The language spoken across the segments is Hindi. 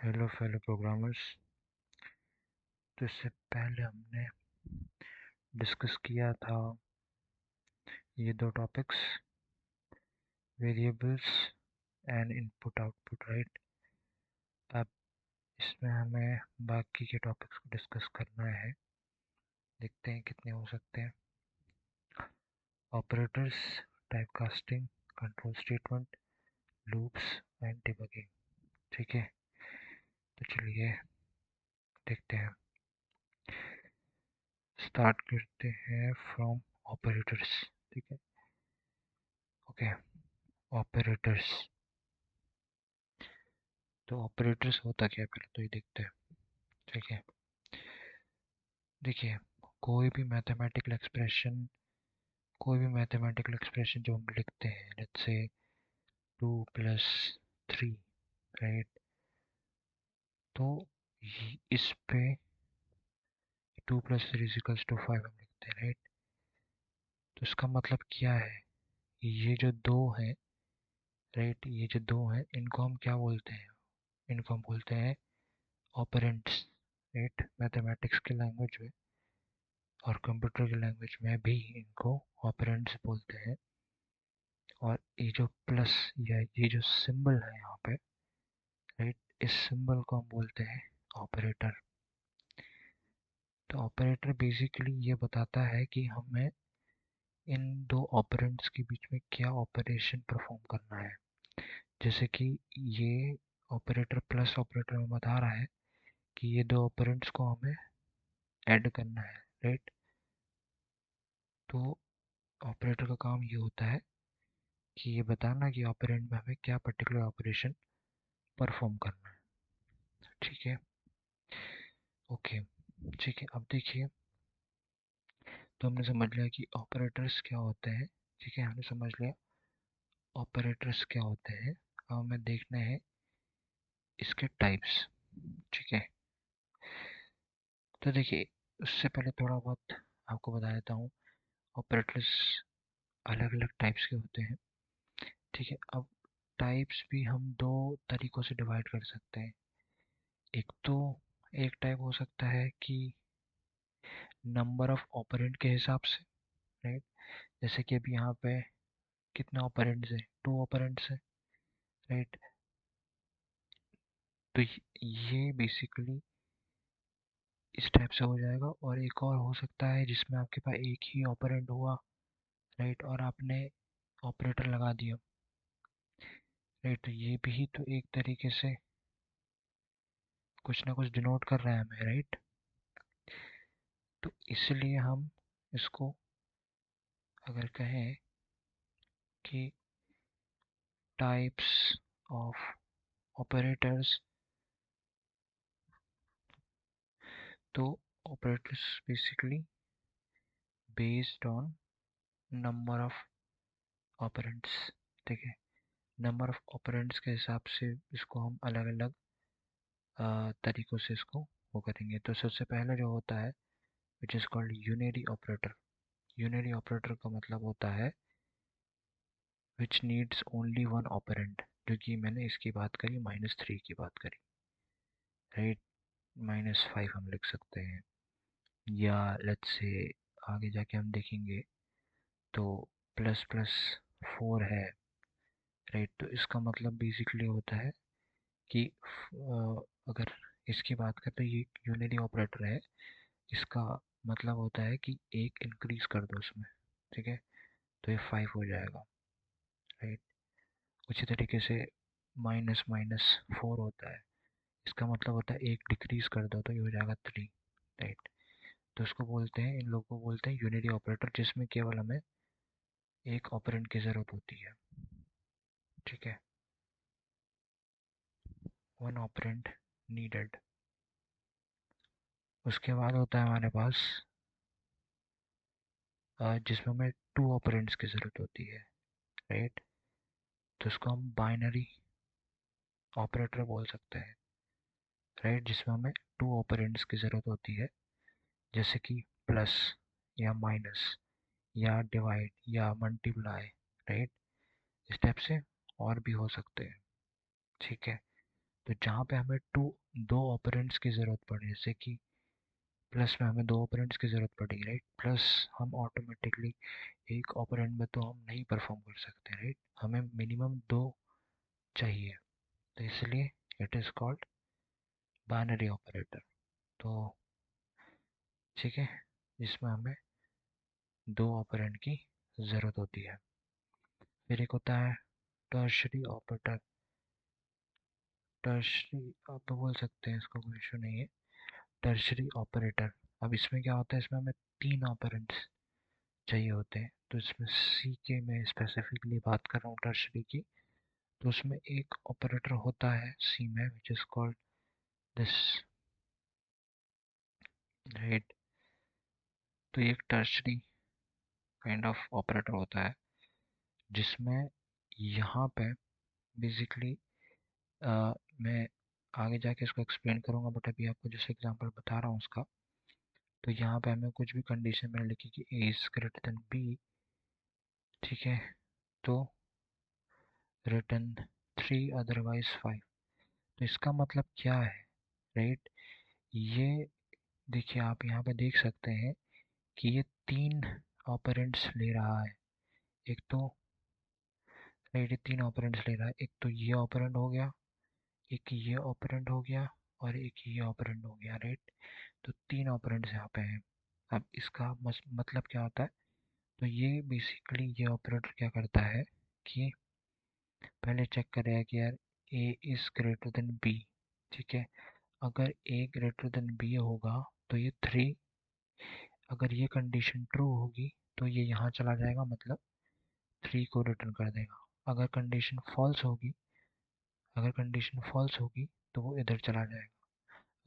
Hello fellow programmers. तो इससे पहले हमने डिस्कस किया था ये दो topics, variables and input output, right. अब इसमें हमें बाकी के टॉपिक्स को डिस्कस करना है। देखते हैं कितने हो सकते हैं। Operators, typecasting, control statement, loops and debugging. ठीक है, तो चलिए देखते हैं। स्टार्ट करते हैं फ्रॉम ऑपरेटर्स। ठीक है, ओके। ऑपरेटर्स, तो ऑपरेटर्स होता क्या है पहले तो ये देखते हैं। ठीक है, देखिए, कोई भी मैथमेटिकल एक्सप्रेशन जो हम लिखते हैं, लेट्स से 2 + 3, राइट। तो इस पे 2 + 3 = 5 हम लिखते हैं, राइट। तो इसका मतलब क्या है, ये जो दो है, राइट, ये जो दो है इनको हम क्या बोलते हैं, इनको हम बोलते हैं ऑपरेंड्स, राइट। मैथमेटिक्स की लैंग्वेज में और कंप्यूटर की लैंग्वेज में भी इनको ऑपरेंड्स बोलते हैं। और ये जो प्लस या ये जो सिंबल है यहाँ पे, राइट, इस सिंबल को हम बोलते हैं ऑपरेटर। तो ऑपरेटर बेसिकली ये बताता है कि हमें इन दो ऑपरेंड्स के बीच में क्या ऑपरेशन परफॉर्म करना है। जैसे कि ये ऑपरेटर प्लस ऑपरेटर में बता रहा है कि ये दो ऑपरेंड्स को हमें ऐड करना है, राइट। तो ऑपरेटर का काम ये होता है कि ये बताना कि ऑपरेंड में हमें क्या पर्टिकुलर ऑपरेशन परफॉर्म करना है। ठीक है, ओके। ठीक है, अब देखिए, तो हमने समझ लिया कि ऑपरेटर्स क्या होते हैं। ठीक है, हमने समझ लिया ऑपरेटर्स क्या होते हैं। अब हमें देखना है इसके टाइप्स। ठीक है, तो देखिए, उससे पहले थोड़ा बहुत आपको बता देता हूँ। ऑपरेटर्स अलग अलग टाइप्स के होते हैं। ठीक है, अब टाइप्स भी हम दो तरीकों से डिवाइड कर सकते हैं। एक तो एक टाइप हो सकता है कि नंबर ऑफ ऑपरेंड के हिसाब से, राइट। जैसे कि अभी यहाँ पे कितने ऑपरेंड्स है, 2 ऑपरेंड्स है, राइट। तो ये बेसिकली इस टाइप से हो जाएगा। और एक और हो सकता है जिसमें आपके पास एक ही ऑपरेंड हुआ, राइट, और आपने ऑपरेटर लगा दिया, राइट। तो ये भी तो एक तरीके से कुछ ना कुछ डिनोट कर रहा है हमें, राइट। तो इसलिए हम इसको अगर कहें कि टाइप्स ऑफ ऑपरेटर्स, तो operators basically based on number of operands. ठीक है, नंबर ऑफ ऑपरेंड्स के हिसाब से इसको हम अलग अलग तरीकों से इसको वो करेंगे। तो सबसे पहले जो होता है which is called unary operator. Unary operator का मतलब होता है which needs only one operand, जो कि मैंने इसकी बात करी, -3 की बात करी, राइट। -5 हम लिख सकते हैं, या लेट्स से आगे जाके हम देखेंगे तो ++4 है, राइट। तो इसका मतलब बेसिकली होता है कि अगर इसकी बात करें तो ये यूनरी ऑपरेटर है। इसका मतलब होता है कि एक इंक्रीज कर दो उसमें, ठीक है, तो ये 5 हो जाएगा, राइट। उसी तरीके से -4 होता है, इसका मतलब होता है एक डिक्रीज कर दो तो ये हो जाएगा 3, राइट। तो इसको बोलते हैं, इन लोगों को बोलते हैं यूनिटी ऑपरेटर, जिसमें केवल हमें एक ऑपरेंड की ज़रूरत होती है। ठीक है, वन ऑपरेंड नीडेड। उसके बाद होता है हमारे पास जिसमें हमें 2 ऑपरेंड्स की ज़रूरत होती है, राइट। तो इसको हम बाइनरी ऑपरेटर बोल सकते हैं, राइट, जिसमें हमें 2 ऑपरेंड्स की ज़रूरत होती है, जैसे कि प्लस या माइनस या डिवाइड या मल्टीप्लाई, राइट। इस टाइप से और भी हो सकते हैं। ठीक है, तो जहाँ पे हमें दो ऑपरेंड्स की ज़रूरत पड़े, जैसे कि प्लस में हमें दो ऑपरेंड्स की ज़रूरत पड़ेगी, राइट, प्लस हम ऑटोमेटिकली एक ऑपरेंड में तो हम नहीं परफॉर्म कर सकते, राइट, हमें मिनिमम दो चाहिए, तो इसलिए it is called binary operator. तो ठीक है, जिसमें हमें दो ऑपरेंड की ज़रूरत होती है। फिर एक होता है टर्शरी ऑपरेटर। टर्शरी आप तो बोल सकते हैं, इसका कोई इशू नहीं है। टर्शरी ऑपरेटर, अब इसमें क्या होता है, इसमें हमें तीन ऑपरेंड्स चाहिए होते हैं। तो इसमें सी के मैं स्पेसिफिकली बात कर रहा हूँ टर्शरी की, तो उसमें एक ऑपरेटर होता है सी में विच इज़ कॉल्ड दिस, राइट। तो एक टर्शरी काइंड ऑफ ऑपरेटर होता है जिसमें यहाँ पे बेसिकली मैं आगे जाके इसको एक्सप्लेन करूँगा, बट अभी आपको जैसे एग्जांपल बता रहा हूँ उसका, तो यहाँ पे हमें कुछ भी कंडीशन मैंने लिखी कि ए इज ग्रेटर देन बी, ठीक है, तो रिटर्न 3 अदरवाइज 5। तो इसका मतलब क्या है, राइट, ये देखिए आप यहाँ पे देख सकते हैं कि ये तीन ऑपरेंड्स ले रहा है। एक तो राइट, ये तीन ऑपरेंड्स ले रहा है, एक तो ये ऑपरेंड हो गया, एक ये ऑपरेंड हो गया, और एक ये ऑपरेंड हो गया, राइट। तो तीन ऑपरेंड्स यहाँ पे हैं। अब इसका मतलब क्या होता है, तो ये बेसिकली ये ऑपरेटर क्या करता है कि पहले चेक करेगा कि यार A is greater than B, ठीक है। अगर ए ग्रेटर देन बी होगा तो ये थ्री, अगर ये कंडीशन ट्रू होगी तो ये यहाँ चला जाएगा, मतलब थ्री को रिटर्न कर देगा। अगर कंडीशन फॉल्स होगी, अगर कंडीशन फॉल्स होगी तो वो इधर चला जाएगा,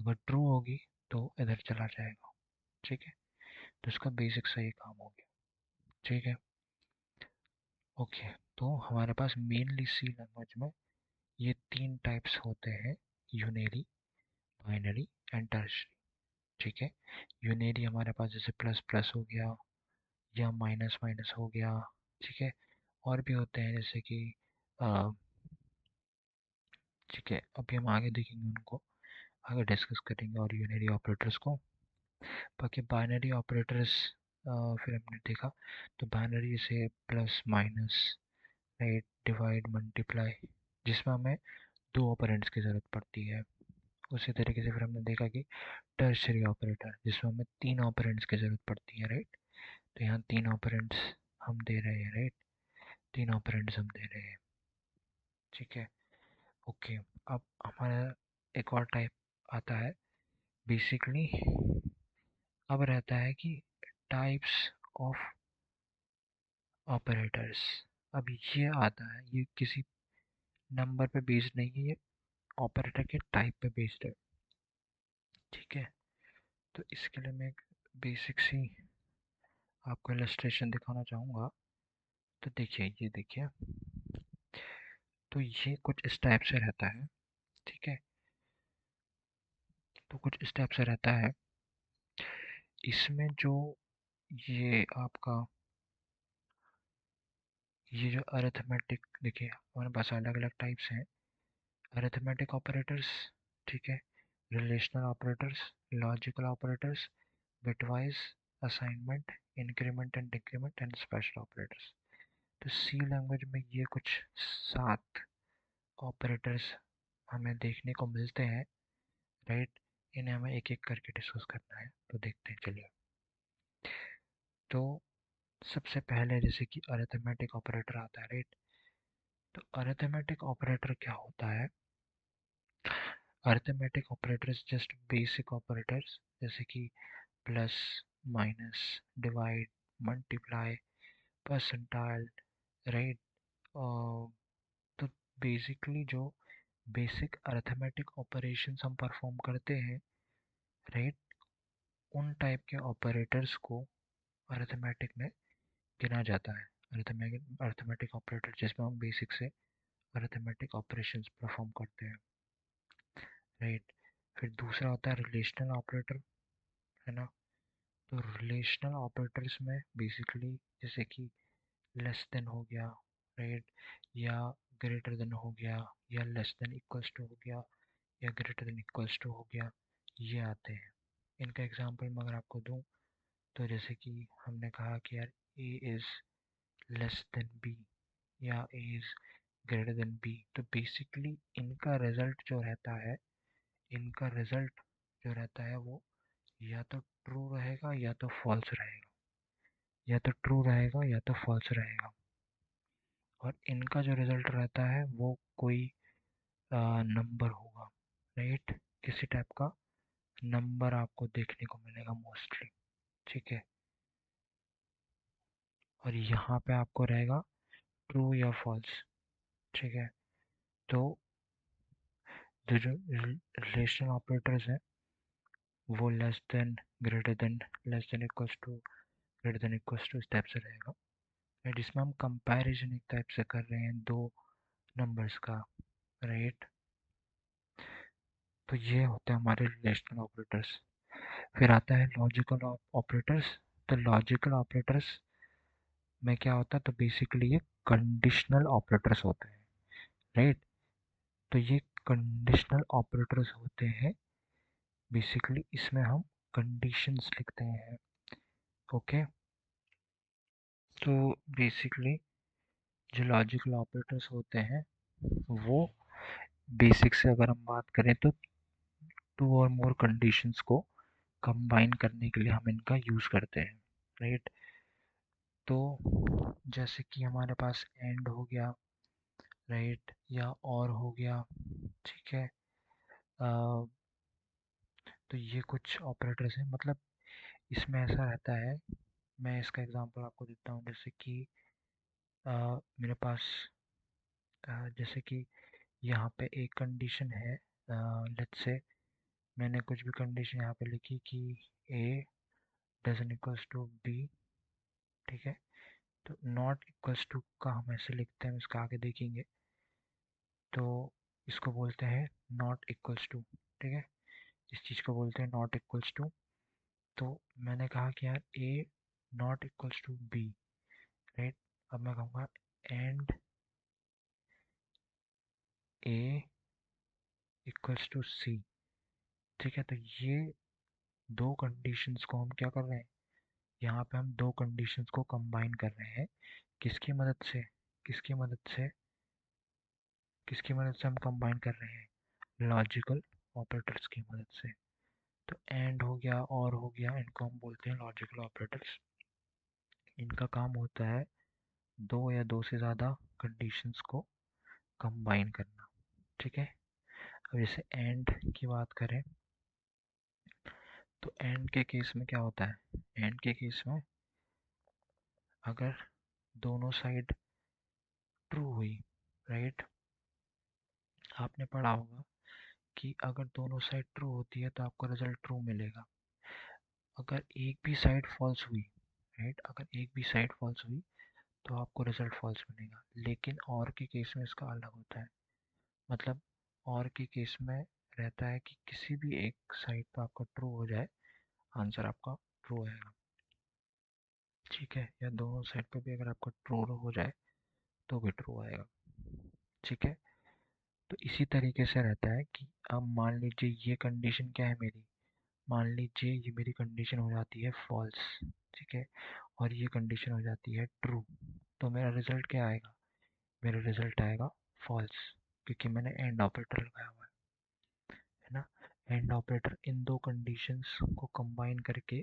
अगर ट्रू होगी तो इधर चला जाएगा, ठीक है। तो इसका बेसिक सा ये काम हो गया, ठीक है। ओके, तो हमारे पास मेनली सी लैंग्वेज में ये तीन टाइप्स होते हैं, यूनेरी, बाइनरी एंड टर्शरी, ठीक है। यूनेरी हमारे पास जैसे प्लस प्लस हो गया या माइनस माइनस हो गया, ठीक है। और भी होते हैं जैसे कि ठीक है, अभी हम आगे देखेंगे उनको, आगे डिस्कस करेंगे और यूनरी ऑपरेटर्स को। बाकी बाइनरी ऑपरेटर्स फिर हमने देखा, तो बाइनरी से plus minus, right, divide, multiply, जिसमें हमें दो ऑपरेंड्स की ज़रूरत पड़ती है। उसी तरीके से फिर हमने देखा कि टर्शरी ऑपरेटर जिसमें हमें तीन ऑपरेंड्स की ज़रूरत पड़ती है, राइट। तो यहाँ तीन ऑपरेंड्स हम दे रहे हैं, राइट, तीन ऑपरेंड्स हम दे रहे हैं, ठीक है। ओके, अब हमारा एक और टाइप आता है बेसिकली, अब रहता है कि टाइप्स ऑफ ऑपरेटर्स। अब ये आता है, ये किसी नंबर पे बेस्ड नहीं है, ये ऑपरेटर के टाइप पे बेस्ड है, ठीक है। तो इसके लिए मैं एक बेसिक सी आपको इलस्ट्रेशन दिखाना चाहूँगा। तो देखिए, ये देखिए, तो ये कुछ इस टाइप से रहता है, ठीक है। तो कुछ इस टाइप से रहता है, इसमें जो ये आपका ये जो अरिथमेटिक, देखिए हमारे पास अलग अलग टाइप्स हैं, अरिथमेटिक ऑपरेटर्स, ठीक है, relational operators, logical operators, bitwise assignment, increment and decrement and special operators. तो सी लैंग्वेज में ये कुछ 7 ऑपरेटर्स हमें देखने को मिलते हैं, राइट। इन्हें हमें एक एक करके डिस्कस करना है, तो देखते हैं चलिए। तो सबसे पहले जैसे कि अरिथमेटिक ऑपरेटर आता है, राइट। तो अरिथमेटिक ऑपरेटर क्या होता है, arithmetic operators just basic operators जैसे कि plus, minus, divide, multiply, percentile, right. तो बेसिकली जो बेसिक अरिथमेटिक ऑपरेशंस हम परफॉर्म करते हैं, राइट, उन टाइप के ऑपरेटर्स को अरिथमेटिक में गिना जाता है। अरिथमेटिक ऑपरेटर जिसमें हम बेसिक से अरिथमेटिक ऑपरेशंस परफॉर्म करते हैं, राइट। फिर दूसरा होता है रिलेशनल ऑपरेटर, है ना। तो रिलेशनल ऑपरेटर्स में बेसिकली जैसे कि लेस देन हो गया, राइट, या ग्रेटर देन हो गया, या लेस देन इक्वल्स टू हो गया, या ग्रेटर देन इक्वल्स टू हो गया, ये आते हैं। इनका एग्जांपल मैं अगर आपको दूं तो जैसे कि हमने कहा कि यार a is less than b या a is greater then b, तो बेसिकली इनका रिजल्ट जो रहता है, इनका रिजल्ट जो रहता है वो या तो ट्रू रहेगा या तो फॉल्स रहेगा, या तो ट्रू रहेगा या तो फॉल्स रहेगा। और इनका जो रिजल्ट रहता है वो कोई नंबर होगा, राइट, किसी टाइप का नंबर आपको देखने को मिलेगा मोस्टली, ठीक है। और यहाँ पे आपको रहेगा ट्रू या फॉल्स, ठीक है। तो जो रिलेशनल ऑपरेटर्स हैं वो less than, greater than, less than equals to, greater than equals to, इस टाइप से रहेगा, राइट। इसमें हम कंपैरिजन एक टाइप से कर रहे हैं दो नंबर्स का, राइट। तो ये होते हैं हमारे रिलेशनल ऑपरेटर्स। फिर आता है लॉजिकल ऑपरेटर्स। तो लॉजिकल ऑपरेटर्स में क्या होता है, तो बेसिकली ये कंडीशनल ऑपरेटर्स होते हैं, राइट। तो ये कंडीशनल ऑपरेटर्स होते हैं, बेसिकली इसमें हम कंडीशंस लिखते हैं, ओके। तो बेसिकली जो लॉजिकल ऑपरेटर्स होते हैं वो बेसिक से अगर हम बात करें तो टू और मोर कंडीशंस को कंबाइन करने के लिए हम इनका यूज़ करते हैं, राइट। तो जैसे कि हमारे पास एंड हो गया, राइट, या और हो गया, ठीक है। तो ये कुछ ऑपरेटर्स हैं, मतलब इसमें ऐसा रहता है, मैं इसका एग्जांपल आपको देता हूँ। जैसे कि मेरे पास जैसे कि यहाँ पे एक कंडीशन है, लेट्स से मैंने कुछ भी कंडीशन यहाँ पे लिखी कि a doesn't equals to b, ठीक है। तो नॉट इक्वल्स टू का हम ऐसे लिखते हैं, इसका आगे देखेंगे। तो इसको बोलते हैं नॉट इक्वल्स टू, ठीक है। इस चीज़ को बोलते हैं नॉट इक्वल्स टू। तो मैंने कहा कि यार a not equals to b, right. अब मैं कहूँगा and a equals to c, ठीक है। तो ये दो कंडीशंस को हम क्या कर रहे हैं, यहाँ पे हम दो कंडीशंस को कंबाइन कर रहे हैं। किसकी मदद से, किसकी मदद से, किसकी मदद से हम कंबाइन कर रहे हैं, लॉजिकल ऑपरेटर्स की मदद से। तो एंड हो गया और हो गया, इनको हम बोलते हैं लॉजिकल ऑपरेटर्स। इनका काम होता है दो या दो से ज़्यादा कंडीशंस को कंबाइन करना, ठीक है। अब जैसे एंड की बात करें तो एंड के केस में क्या होता है, एंड के केस में अगर दोनों साइड ट्रू हुई, राइट, आपने पढ़ा होगा कि अगर दोनों साइड ट्रू होती है तो आपको रिजल्ट ट्रू मिलेगा। अगर एक भी साइड फॉल्स हुई, राइट, अगर एक भी साइड फॉल्स हुई तो आपको रिजल्ट फॉल्स मिलेगा। लेकिन और के केस में इसका अलग होता है, मतलब और के केस में रहता है कि किसी भी एक साइड पर आपका ट्रू हो जाए, आंसर आपका ट्रू आएगा, ठीक है। या दोनों साइड पे भी अगर आपका ट्रू हो जाए तो भी ट्रू आएगा, ठीक है। तो इसी तरीके से रहता है कि अब मान लीजिए ये कंडीशन क्या है मेरी, मान लीजिए ये मेरी कंडीशन हो जाती है फॉल्स, ठीक है, और ये कंडीशन हो जाती है ट्रू, तो मेरा रिजल्ट क्या आएगा, मेरा रिजल्ट आएगा फॉल्स, क्योंकि मैंने एंड ऑपरेटर लगाया हुआ है ना। एंड ऑपरेटर इन दो कंडीशंस को कंबाइन करके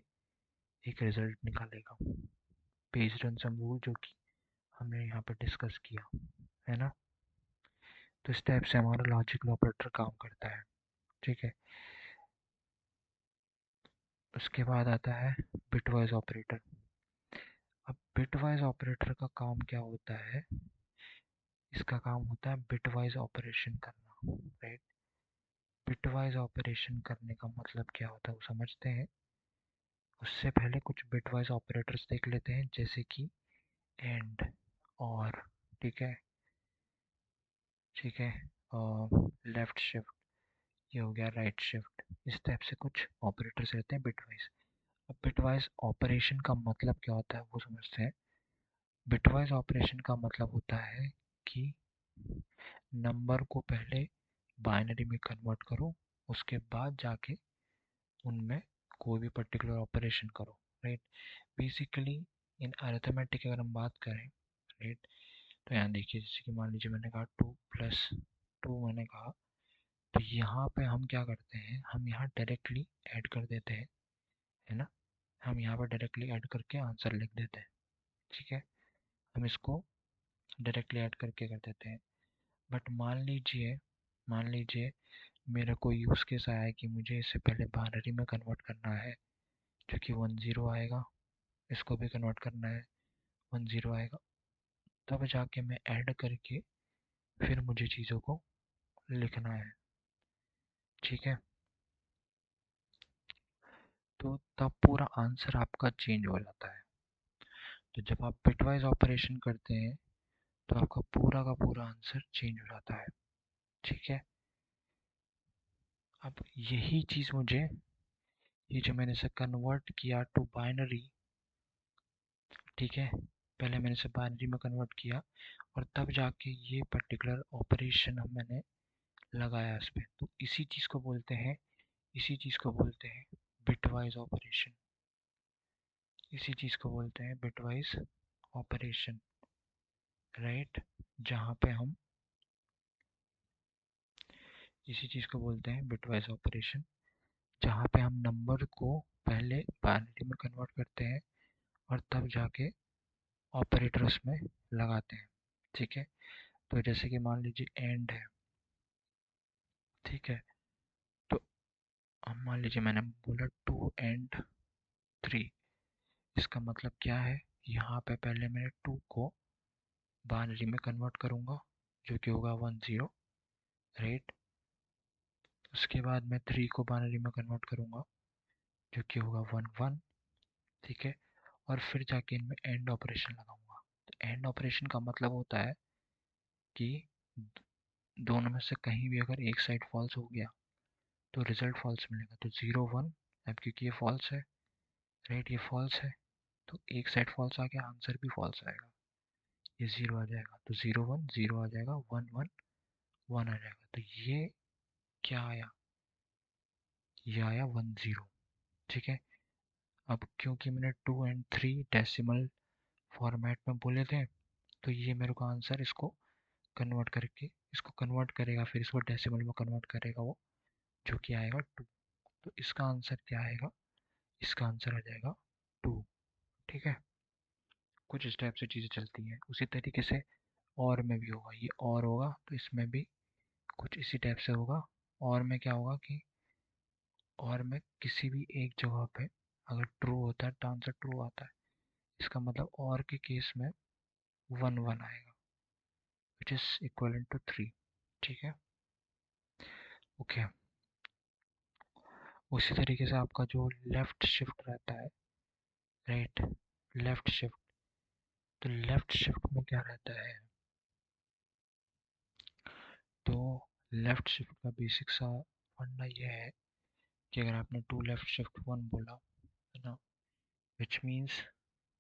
एक रिजल्ट निकालेगा बेस्ड ऑन सम रूल जो कि हमने यहाँ पर डिस्कस किया है ना। तो इस टाइप से हमारा लॉजिकल ऑपरेटर काम करता है, ठीक है। उसके बाद आता है बिटवाइज ऑपरेटर। अब बिटवाइज ऑपरेटर का काम क्या होता है, इसका काम होता है बिटवाइज ऑपरेशन करना, राइट। बिटवाइज ऑपरेशन करने का मतलब क्या होता है वो समझते हैं। उससे पहले कुछ बिटवाइज ऑपरेटर्स देख लेते हैं, जैसे कि एंड, और, ठीक है, ठीक है, लेफ्ट शिफ्ट, ये हो गया राइट शिफ्ट, इस टाइप से कुछ ऑपरेटर्स रहते हैं बिटवाइज। अब बिटवाइज ऑपरेशन का मतलब क्या होता है वो समझते हैं। बिटवाइज ऑपरेशन का मतलब होता है कि नंबर को पहले बाइनरी में कन्वर्ट करो, उसके बाद जाके उनमें कोई भी पर्टिकुलर ऑपरेशन करो, राइट। बेसिकली इन अरिथमेटिक अगर हम बात करें, राइट, तो यहाँ देखिए जैसे कि मान लीजिए मैंने कहा 2 + 2 मैंने कहा, तो यहाँ पे हम क्या करते हैं, हम यहाँ डायरेक्टली ऐड कर देते हैं, है ना। हम यहाँ पर डायरेक्टली ऐड करके आंसर लिख देते हैं, ठीक है। हम इसको डायरेक्टली ऐड करके कर देते हैं। बट मान लीजिए मेरा कोई यूज़ केस आया है कि मुझे इससे पहले बाइनरी में कन्वर्ट करना है, जो कि 10 आएगा, इसको भी कन्वर्ट करना है, 10 आएगा, तब जाके मैं ऐड करके फिर मुझे चीज़ों को लिखना है, ठीक है। तो तब पूरा आंसर आपका चेंज हो जाता है। तो जब आप बिटवाइज ऑपरेशन करते हैं तो आपका पूरा का पूरा आंसर चेंज हो जाता है, ठीक है। अब यही चीज़ मुझे, ये जो मैंने इसे कन्वर्ट किया टू बाइनरी, ठीक है, पहले मैंने इसे बाइनरी में कन्वर्ट किया और तब जाके ये पर्टिकुलर ऑपरेशन मैंने लगाया इस पर, तो इसी चीज़ को बोलते हैं बिटवाइज ऑपरेशन, इसी चीज़ को बोलते हैं बिटवाइज ऑपरेशन, राइट। जहाँ पे हम इसी चीज़ को बोलते हैं बिटवाइज ऑपरेशन, जहाँ पे हम नंबर को पहले बाइनरी में कन्वर्ट करते हैं और तब जाके ऑपरेटर उसमें लगाते हैं, ठीक है। तो जैसे कि मान लीजिए एंड है, ठीक है, तो अब मान लीजिए मैंने बोला 2 and 3, इसका मतलब क्या है, यहाँ पे पहले मैंने 2 को बाइनरी में कन्वर्ट करूँगा जो कि होगा 10, राइट। उसके बाद मैं 3 को बाइनरी में कन्वर्ट करूँगा जो कि होगा 11, ठीक है। और फिर जाके इनमें एंड ऑपरेशन लगाऊंगा। तो एंड ऑपरेशन का मतलब होता है कि दोनों में से कहीं भी अगर एक साइड फॉल्स हो गया तो रिजल्ट फॉल्स मिलेगा, तो 0 1, अब क्योंकि ये फॉल्स है, राइट, ये फॉल्स है, तो एक साइड फॉल्स आ गया, आंसर भी फॉल्स आएगा, ये 0 आ जाएगा, तो 0 1 0 आ जाएगा, 1 1 1 आ जाएगा। तो ये क्या आया, ये आया 10, ठीक है। अब क्योंकि मैंने 2 and 3 डेसिमल फॉर्मेट में बोले थे, तो ये मेरे को आंसर इसको कन्वर्ट करके, इसको कन्वर्ट करेगा, फिर इसको डेसिमल में कन्वर्ट करेगा वो, जो कि आएगा 2। तो इसका आंसर क्या आएगा, इसका आंसर आ जाएगा 2, ठीक है। कुछ इस टाइप से चीज़ें चलती हैं। उसी तरीके से और में भी होगा, ये और होगा तो इसमें भी कुछ इसी टाइप से होगा। और में क्या होगा कि और में किसी भी एक जगह पे अगर ट्रू होता है तो आंसर ट्रू आता है, इसका मतलब और के केस में 1 1 आएगा, विच इज इक्वल टू 3, ठीक है, ओके। उसी तरीके से आपका जो लेफ्ट शिफ्ट रहता है, राइट, लेफ्ट शिफ्ट, तो लेफ्ट शिफ्ट में क्या रहता है, तो लेफ्ट शिफ्ट का बेसिक सा फंडा ये है कि अगर आपने 2 लेफ्ट शिफ्ट 1 बोला, है ना, विच मीन्स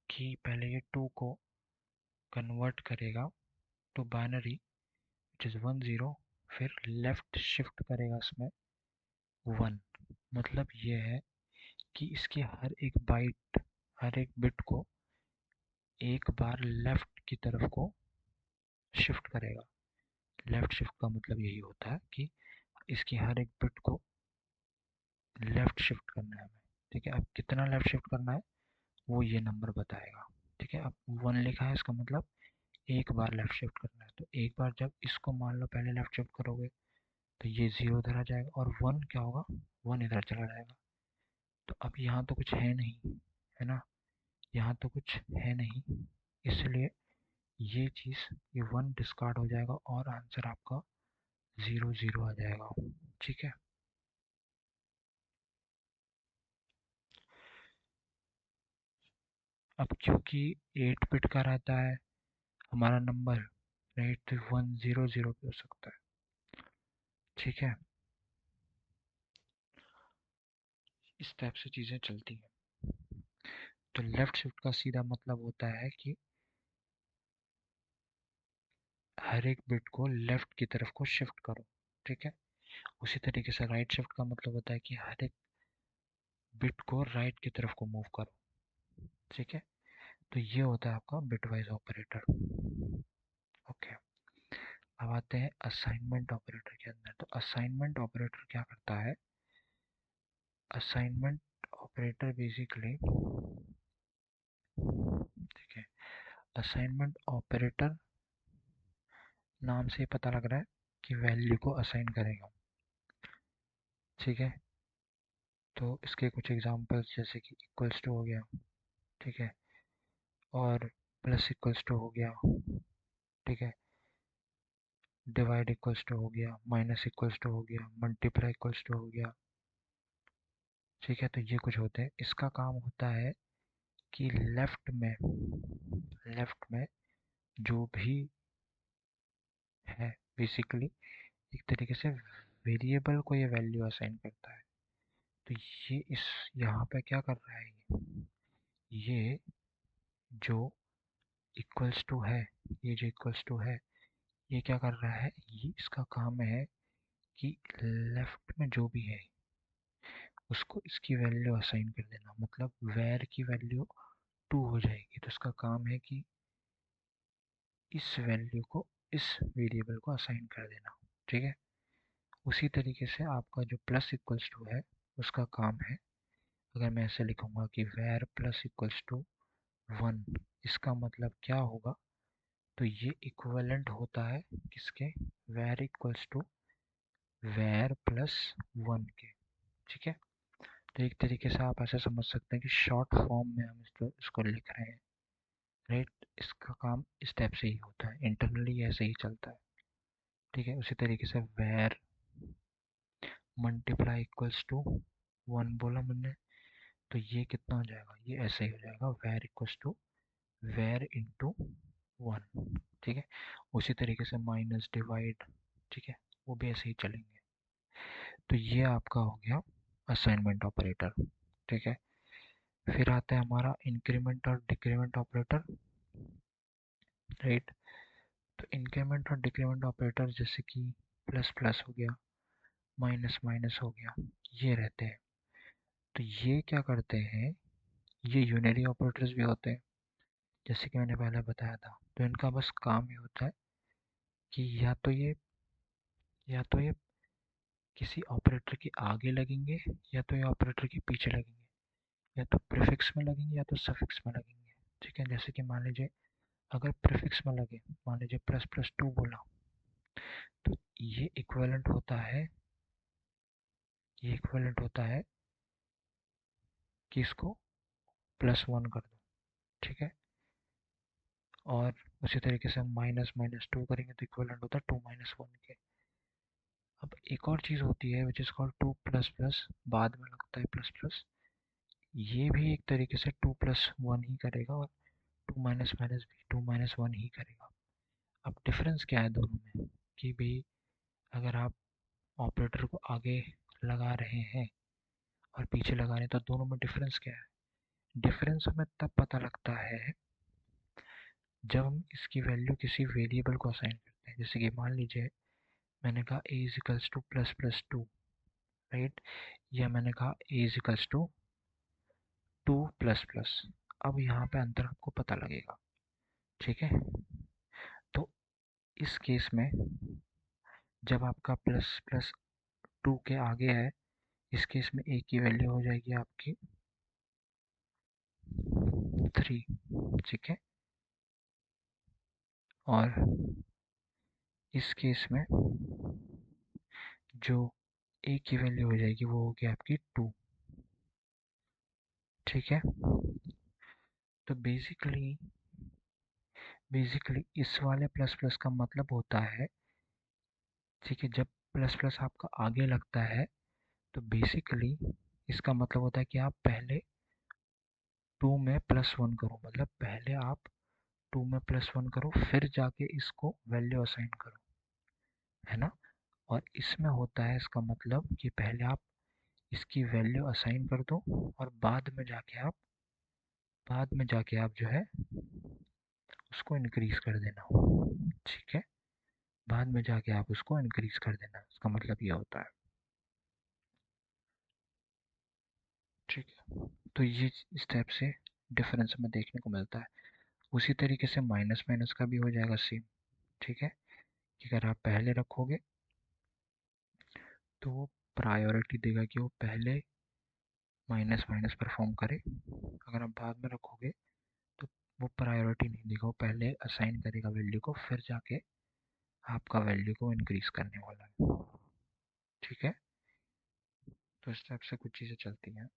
कि पहले ये 2 को कन्वर्ट करेगा टू बाइनरी विच इज़ 10, फिर लेफ्ट शिफ्ट करेगा इसमें 1, मतलब ये है कि इसके हर एक बिट को एक बार लेफ्ट की तरफ को शिफ्ट करेगा। लेफ्ट शिफ्ट का मतलब यही होता है कि इसकी हर एक बिट को लेफ्ट शिफ्ट करना है हमें, ठीक है। अब कितना लेफ्ट शिफ्ट करना है वो ये नंबर बताएगा, ठीक है। अब 1 लिखा है, इसका मतलब एक बार लेफ्ट शिफ्ट करना है, तो एक बार जब इसको मान लो पहले लेफ्ट शिफ्ट करोगे तो ये 0 इधर आ जाएगा और 1 क्या होगा, 1 इधर चला जाएगा। तो अब यहाँ तो कुछ है नहीं, है ना, यहाँ तो कुछ है नहीं, इसलिए ये चीज़, ये 1 डिस्कार्ड हो जाएगा और आंसर आपका 0 0 आ जाएगा, ठीक है। अब क्योंकि 8 बिट का रहता है हमारा नंबर, राइट, तो 1 0 0 भी हो सकता है, ठीक है। इस टाइप से चीज़ें चलती हैं। तो लेफ्ट शिफ्ट का सीधा मतलब होता है कि हर एक बिट को लेफ्ट की तरफ को शिफ्ट करो, ठीक है। उसी तरीके से राइट शिफ्ट का मतलब होता है कि हर एक बिट को राइट की तरफ को मूव करो, ठीक है। तो ये होता है आपका बिटवाइज ऑपरेटर। ओके, अब आते हैं असाइनमेंट ऑपरेटर के अंदर। तो असाइनमेंट ऑपरेटर क्या करता है? असाइनमेंट ऑपरेटर बेसिकली, ठीक है, असाइनमेंट ऑपरेटर नाम से पता लग रहा है कि वैल्यू को असाइन करेगा, ठीक है। तो इसके कुछ एग्जांपल्स जैसे कि इक्वल्स टू हो गया, ठीक है, और प्लस इक्वल्स टू हो गया, ठीक है, डिवाइड इक्वल्स टू हो गया, माइनस इक्वल्स टू हो गया, मल्टीप्लाई इक्वल्स टू हो गया, ठीक है। तो ये कुछ होते हैं। इसका काम होता है कि लेफ्ट में जो भी है बेसिकली एक तरीके से वेरिएबल को ये वैल्यू असाइन करता है। तो ये इस यहाँ पे क्या कर रहा है, ये जो इक्वल्स टू है, ये जो इक्वल्स टू है, ये क्या कर रहा है, ये इसका काम है कि लेफ्ट में जो भी है उसको इसकी वैल्यू असाइन कर देना। मतलब वेर की वैल्यू 2 हो जाएगी, तो इसका काम है कि इस वैल्यू को इस वेरिएबल को असाइन कर देना, ठीक है। उसी तरीके से आपका जो प्लस इक्वल्स टू है उसका काम है, अगर मैं ऐसे लिखूंगा कि वेर प्लस इक्वल्स टू 1, इसका मतलब क्या होगा, तो ये इक्विवेलेंट होता है किसके, var equals to var plus 1 के, ठीक है। तो एक तरीके से आप ऐसे समझ सकते हैं कि शॉर्ट फॉर्म में हम इसको लिख रहे हैं, राइट। इसका काम इस टाइप से ही होता है, इंटरनली ऐसे ही चलता है, ठीक है। उसी तरीके से वेर मल्टीप्लाई इक्वल्स टू 1 बोला मैंने, तो ये कितना हो जाएगा, ये ऐसे ही हो जाएगा, var equals to var into 1, ठीक है। उसी तरीके से माइनस डिवाइड, ठीक है, वो भी ऐसे ही चलेंगे। तो ये आपका हो गया असाइनमेंट ऑपरेटर, ठीक है। फिर आता है हमारा इंक्रीमेंट और डिक्रीमेंट ऑपरेटर, राइट। तो इंक्रीमेंट और डिक्रीमेंट ऑपरेटर जैसे कि प्लस प्लस हो गया, माइनस माइनस हो गया, ये रहते हैं। तो ये क्या करते हैं, ये यूनरी ऑपरेटर्स भी होते हैं, जैसे कि मैंने पहले बताया था। तो इनका बस काम ये होता है कि या तो ये किसी ऑपरेटर के आगे लगेंगे, या तो ये ऑपरेटर के पीछे लगेंगे, या तो प्रीफिक्स में लगेंगे या तो सफिक्स में लगेंगे, ठीक है। जैसे कि मान लीजिए अगर प्रीफिक्स में लगे, मान लीजिए प्लस प्लस 2 बोला, तो ये इक्विवेलेंट होता है कि इसको प्लस 1 कर दो, ठीक है। और उसी तरीके से माइनस माइनस 2 करेंगे तो इक्विवेलेंट होता है 2 माइनस 1 के। अब एक और चीज़ होती है which is called 2 plus plus, बाद में लगता है प्लस प्लस, ये भी एक तरीके से 2 प्लस 1 ही करेगा, और 2 माइनस माइनस भी 2 माइनस 1 ही करेगा। अब डिफरेंस क्या है दोनों में, कि भाई अगर आप ऑपरेटर को आगे लगा रहे हैं और पीछे लगा रहे हैं, तो दोनों में डिफरेंस क्या है। डिफरेंस हमें तब पता लगता है जब हम इसकी वैल्यू किसी वेरिएबल को असाइन करते हैं। जैसे कि मान लीजिए मैंने कहा a is equals to plus plus 2, right, या मैंने कहा a is equals to 2 plus plus. अब यहाँ पे अंतर आपको पता लगेगा, ठीक है। तो इस केस में जब आपका प्लस प्लस 2 के आगे है, इस केस में a की वैल्यू हो जाएगी आपकी 3, ठीक है। और इस केस में जो a की वैल्यू हो जाएगी वो होगी आपकी 2, ठीक है। तो बेसिकली इस वाले प्लस प्लस का मतलब होता है, ठीक है, जब प्लस प्लस आपका आगे लगता है तो बेसिकली इसका मतलब होता है कि आप पहले 2 में प्लस 1 करो, मतलब पहले आप 2 में प्लस 1 करो फिर जाके इसको वैल्यू असाइन करो, है ना। और इसमें होता है इसका मतलब कि पहले आप इसकी वैल्यू असाइन कर दो और बाद में जाके आप जो है उसको इंक्रीज कर देना, ठीक है। बाद में जाके आप उसको इंक्रीज कर देना, इसका मतलब ये होता है। ठीक है, तो ये स्टेप से डिफरेंस हमें देखने को मिलता है। उसी तरीके से माइनस माइनस का भी हो जाएगा सेम। ठीक है, कि अगर आप पहले रखोगे तो वो प्रायोरिटी देगा कि वो पहले माइनस माइनस परफॉर्म करे। अगर आप बाद में रखोगे तो वो प्रायोरिटी नहीं देगा, वो पहले असाइन करेगा वैल्यू को, फिर जाके आपका वैल्यू को इंक्रीज करने वाला है। ठीक है, तो इस टाइप से कुछ चीज़ें चलती हैं।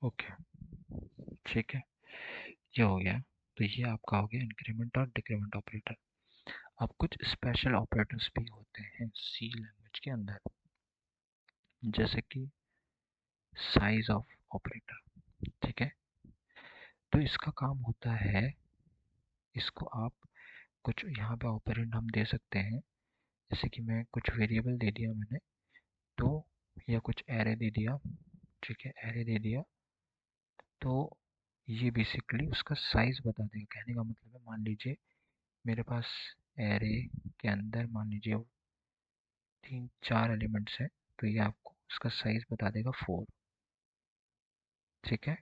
ओके, ठीक है, ये हो गया। तो ये आपका हो गया इंक्रीमेंट और डिक्रीमेंट ऑपरेटर। अब कुछ स्पेशल ऑपरेटर्स भी होते हैं सी लैंग्वेज के अंदर, जैसे कि साइज ऑफ ऑपरेटर। ठीक है, तो इसका काम होता है, इसको आप कुछ यहाँ पे ऑपरेंड हम दे सकते हैं, जैसे कि मैं कुछ वेरिएबल दे दिया मैंने, तो या कुछ एरे दे दिया। ठीक है, एरे दे दिया तो ये बेसिकली उसका साइज बता देगा। कहने का मतलब है, मान लीजिए मेरे पास एरे के अंदर मान लीजिए 3-4 एलिमेंट्स हैं, तो ये आपको उसका साइज बता देगा 4। ठीक है,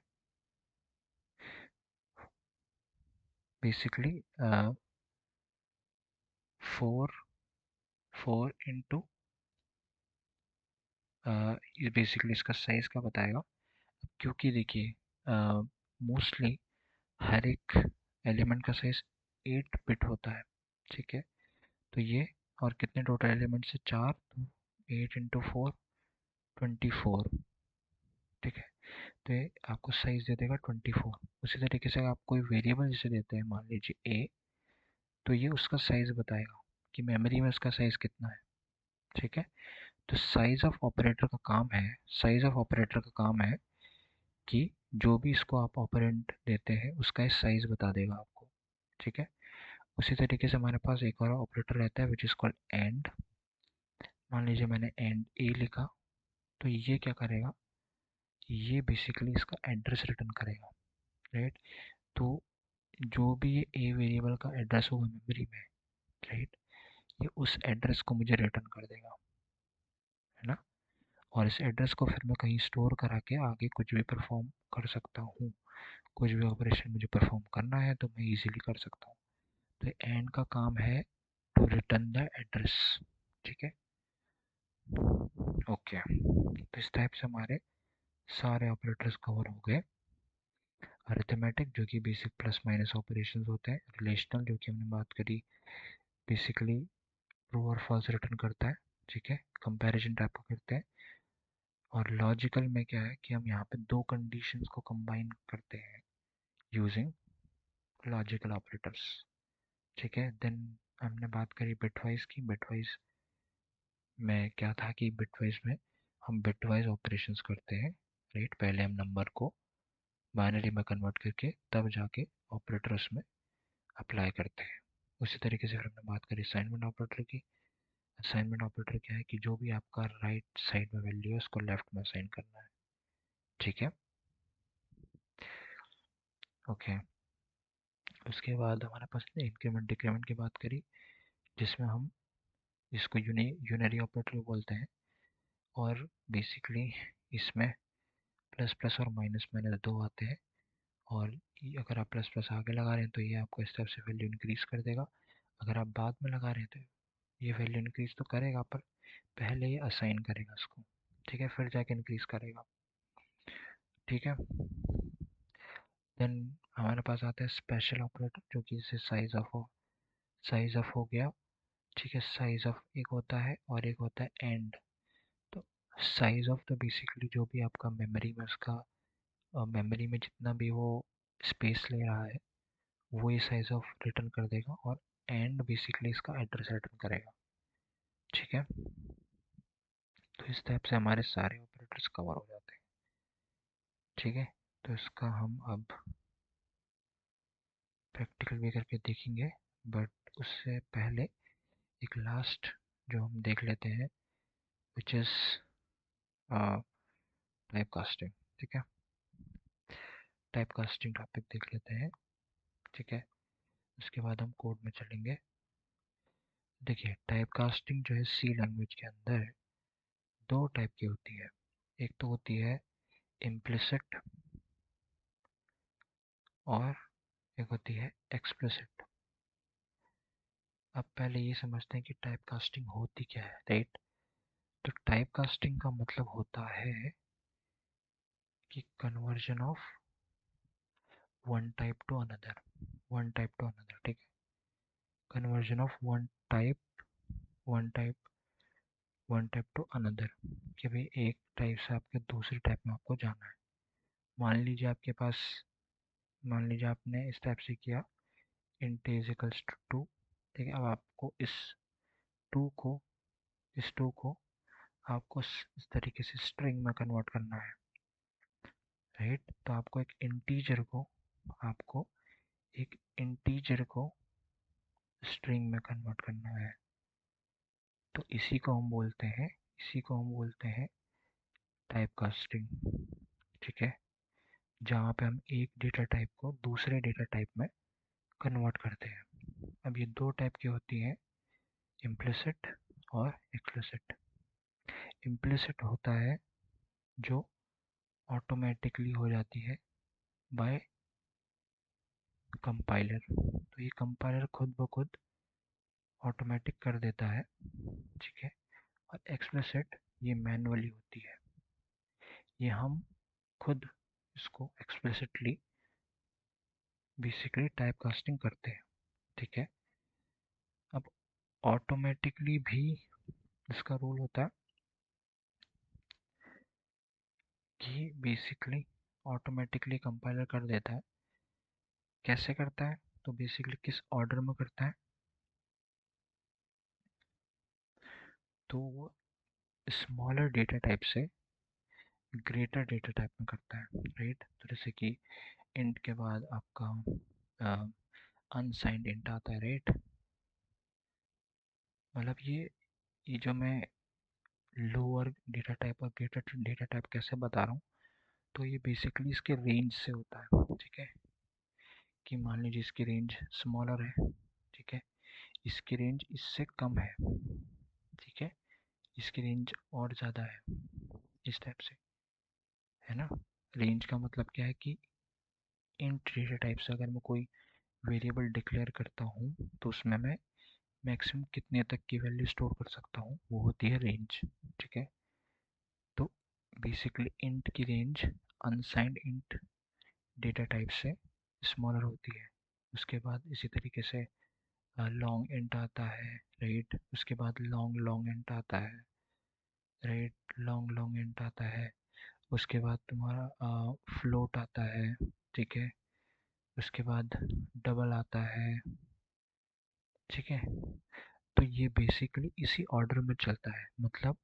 बेसिकली 4 4 इंटू ये बेसिकली इसका साइज का बताएगा। क्योंकि देखिए मोस्टली हर एक एलिमेंट का साइज 8 बिट होता है। ठीक है, तो ये और कितने टोटल एलिमेंट्स है, 4, तो 8 इंटू 4 24। ठीक है, तो ये आपको साइज दे देगा 24। उसी तरीके से आप कोई वेरिएबल जिसे देते हैं, मान लीजिए ए, तो ये उसका साइज बताएगा कि मेमोरी में उसका साइज कितना है। ठीक है, तो साइज ऑफ ऑपरेटर का काम है, साइज ऑफ ऑपरेटर का काम है कि जो भी इसको आप ऑपरेंड देते हैं उसका साइज बता देगा आपको। ठीक है, उसी तरीके से हमारे पास एक और ऑपरेटर रहता है विच इज कॉल्ड एंड। मान लीजिए मैंने एंड ए लिखा, तो ये क्या करेगा, ये बेसिकली इसका एड्रेस रिटर्न करेगा। राइट, तो जो भी ये ए वेरिएबल का एड्रेस होगा मेमोरी में, राइट, ये उस एड्रेस को मुझे रिटर्न कर देगा, है ना। और इस एड्रेस को फिर मैं कहीं स्टोर करा के आगे कुछ भी परफॉर्म कर सकता हूँ। कुछ भी ऑपरेशन मुझे परफॉर्म करना है तो मैं इजीली कर सकता हूँ। तो एंड का काम है टू रिटर्न द एड्रेस। ठीक है, ओके, तो इस टाइप से हमारे सारे ऑपरेटर्स कवर हो गए। अरिथमेटिक जो कि बेसिक प्लस माइनस ऑपरेशंस होते हैं। रिलेशनल जो कि हमने बात करी, बेसिकली ट्रू और फॉल्स रिटर्न करता है। ठीक है, कंपैरिजन टाइप का करते हैं। और लॉजिकल में क्या है कि हम यहाँ पे दो कंडीशंस को कंबाइन करते हैं यूजिंग लॉजिकल ऑपरेटर्स। ठीक है, देन हमने बात करी बिटवाइज की। बिटवाइज में क्या था कि बिटवाइज में हम बिटवाइज ऑपरेशंस करते हैं। राइट, पहले हम नंबर को बाइनरी में कन्वर्ट करके तब जाके ऑपरेटर उसमें अप्लाई करते हैं। उसी तरीके से फिर हमने बात करी असाइनमेंट ऑपरेटर की। असाइनमेंट ऑपरेटर क्या है कि जो भी आपका राइट साइड में वैल्यू है उसको लेफ्ट में असाइन करना है। ठीक है, ओके, उसके बाद हमारे पास इंक्रीमेंट डिक्रीमेंट की बात करी, जिसमें हम इसको यूनरी ऑपरेटर बोलते हैं। और बेसिकली इसमें प्लस प्लस और माइनस माइनस दो आते हैं। और अगर आप प्लस प्लस आगे लगा रहे हैं तो ये आपको इस तरफ से वैल्यू इंक्रीज कर देगा। अगर आप बाद में लगा रहे हैं तो ये वैल्यू इंक्रीज तो करेगा, पर पहले ये असाइन करेगा उसको। ठीक है, फिर जाके इंक्रीज करेगा। ठीक है, देन हमारे पास आता है स्पेशल ऑपरेटर, जो कि जैसे साइज ऑफ हो गया। ठीक है, साइज ऑफ एक होता है और एक होता है एंड। तो साइज ऑफ तो बेसिकली जो भी आपका मेमोरी में उसका मेमोरी में जितना भी वो स्पेस ले रहा है वो ये साइज ऑफ रिटर्न कर देगा। और एंड बेसिकली इसका एड्रेस रिटर्न करेगा। ठीक है, तो इस टाइप से हमारे सारे ऑपरेटर्स कवर हो जाते हैं। ठीक है, तो इसका हम अब प्रैक्टिकल भी करके देखेंगे, बट उससे पहले एक लास्ट जो हम देख लेते हैं विच इज़ टाइप कास्टिंग। ठीक है, टाइप कास्टिंग टॉपिक देख लेते हैं। ठीक है, उसके बाद हम कोड में चलेंगे। देखिए टाइप कास्टिंग जो है सी लैंग्वेज के अंदर दो टाइप की होती है। एक तो होती है इम्प्लिसिट और एक होती है एक्सप्लिसिट। अब पहले ये समझते हैं कि टाइप कास्टिंग होती क्या है, राइट। तो टाइप कास्टिंग का मतलब होता है कि conversion of one type two another, one type two another, ठीक है। Conversion of one type two another, कि भाई एक टाइप से आपके दूसरी टाइप में आपको जाना है। मान लीजिए आपके पास, मान लीजिए आपने इस टाइप से किया int is equals to 2, ठीक है। अब आपको टू को इस टू को आपको इस तरीके से स्ट्रिंग में कन्वर्ट करना है, राइट। तो आपको एक इंटीजर को स्ट्रिंग में कन्वर्ट करना है। तो इसी को हम बोलते हैं टाइप कास्टिंग, ठीक है। जहाँ पे हम एक डेटा टाइप को दूसरे डेटा टाइप में कन्वर्ट करते हैं। अब ये दो टाइप की होती हैं, इम्प्लिसिट और एक्सप्लिसिट। इम्प्लिसिट होता है जो ऑटोमेटिकली हो जाती है बाय कंपाइलर। तो ये कंपाइलर खुद ब खुद ऑटोमेटिक कर देता है, ठीक है। और एक्सप्लिसिट ये मैनुअली होती है, ये हम खुद इसको एक्सप्लिसिटली बेसिकली टाइप कास्टिंग करते हैं, ठीक है। अब ऑटोमेटिकली भी इसका रूल होता है कि बेसिकली ऑटोमेटिकली कंपाइलर कर देता है। कैसे करता है, तो बेसिकली किस ऑर्डर में करता है, तो वो स्मॉलर डेटा टाइप से ग्रेटर डेटा टाइप में करता है, राइट। तो जैसे कि इंट के बाद आपका अनसाइंड इंट आता है, राइट। मतलब ये जो मैं लोअर डेटा टाइप और ग्रेटर डेटा टाइप कैसे बता रहा हूँ, तो ये बेसिकली इसके रेंज से होता है, ठीक है। कि मान लीजिए इसकी रेंज स्मॉलर है, ठीक है, इसकी रेंज इससे कम है, ठीक है, इसकी रेंज और ज़्यादा है, इस टाइप से, है ना। रेंज का मतलब क्या है कि इंट डेटा टाइप से अगर मैं कोई वेरिएबल डिक्लेयर करता हूँ तो उसमें मैं मैक्सिमम कितने तक की वैल्यू स्टोर कर सकता हूँ, वो होती है रेंज, ठीक है। तो बेसिकली इंट की range unsigned int data type से स्मॉलर होती है। उसके बाद इसी तरीके से लॉन्ग इंट आता है, राइट। उसके बाद लॉन्ग लॉन्ग इंट आता है, राइट। लॉन्ग लॉन्ग इंट आता है। उसके बाद तुम्हारा फ्लोट आता है, ठीक है। उसके बाद डबल आता है, ठीक है। तो ये बेसिकली इसी ऑर्डर में चलता है। मतलब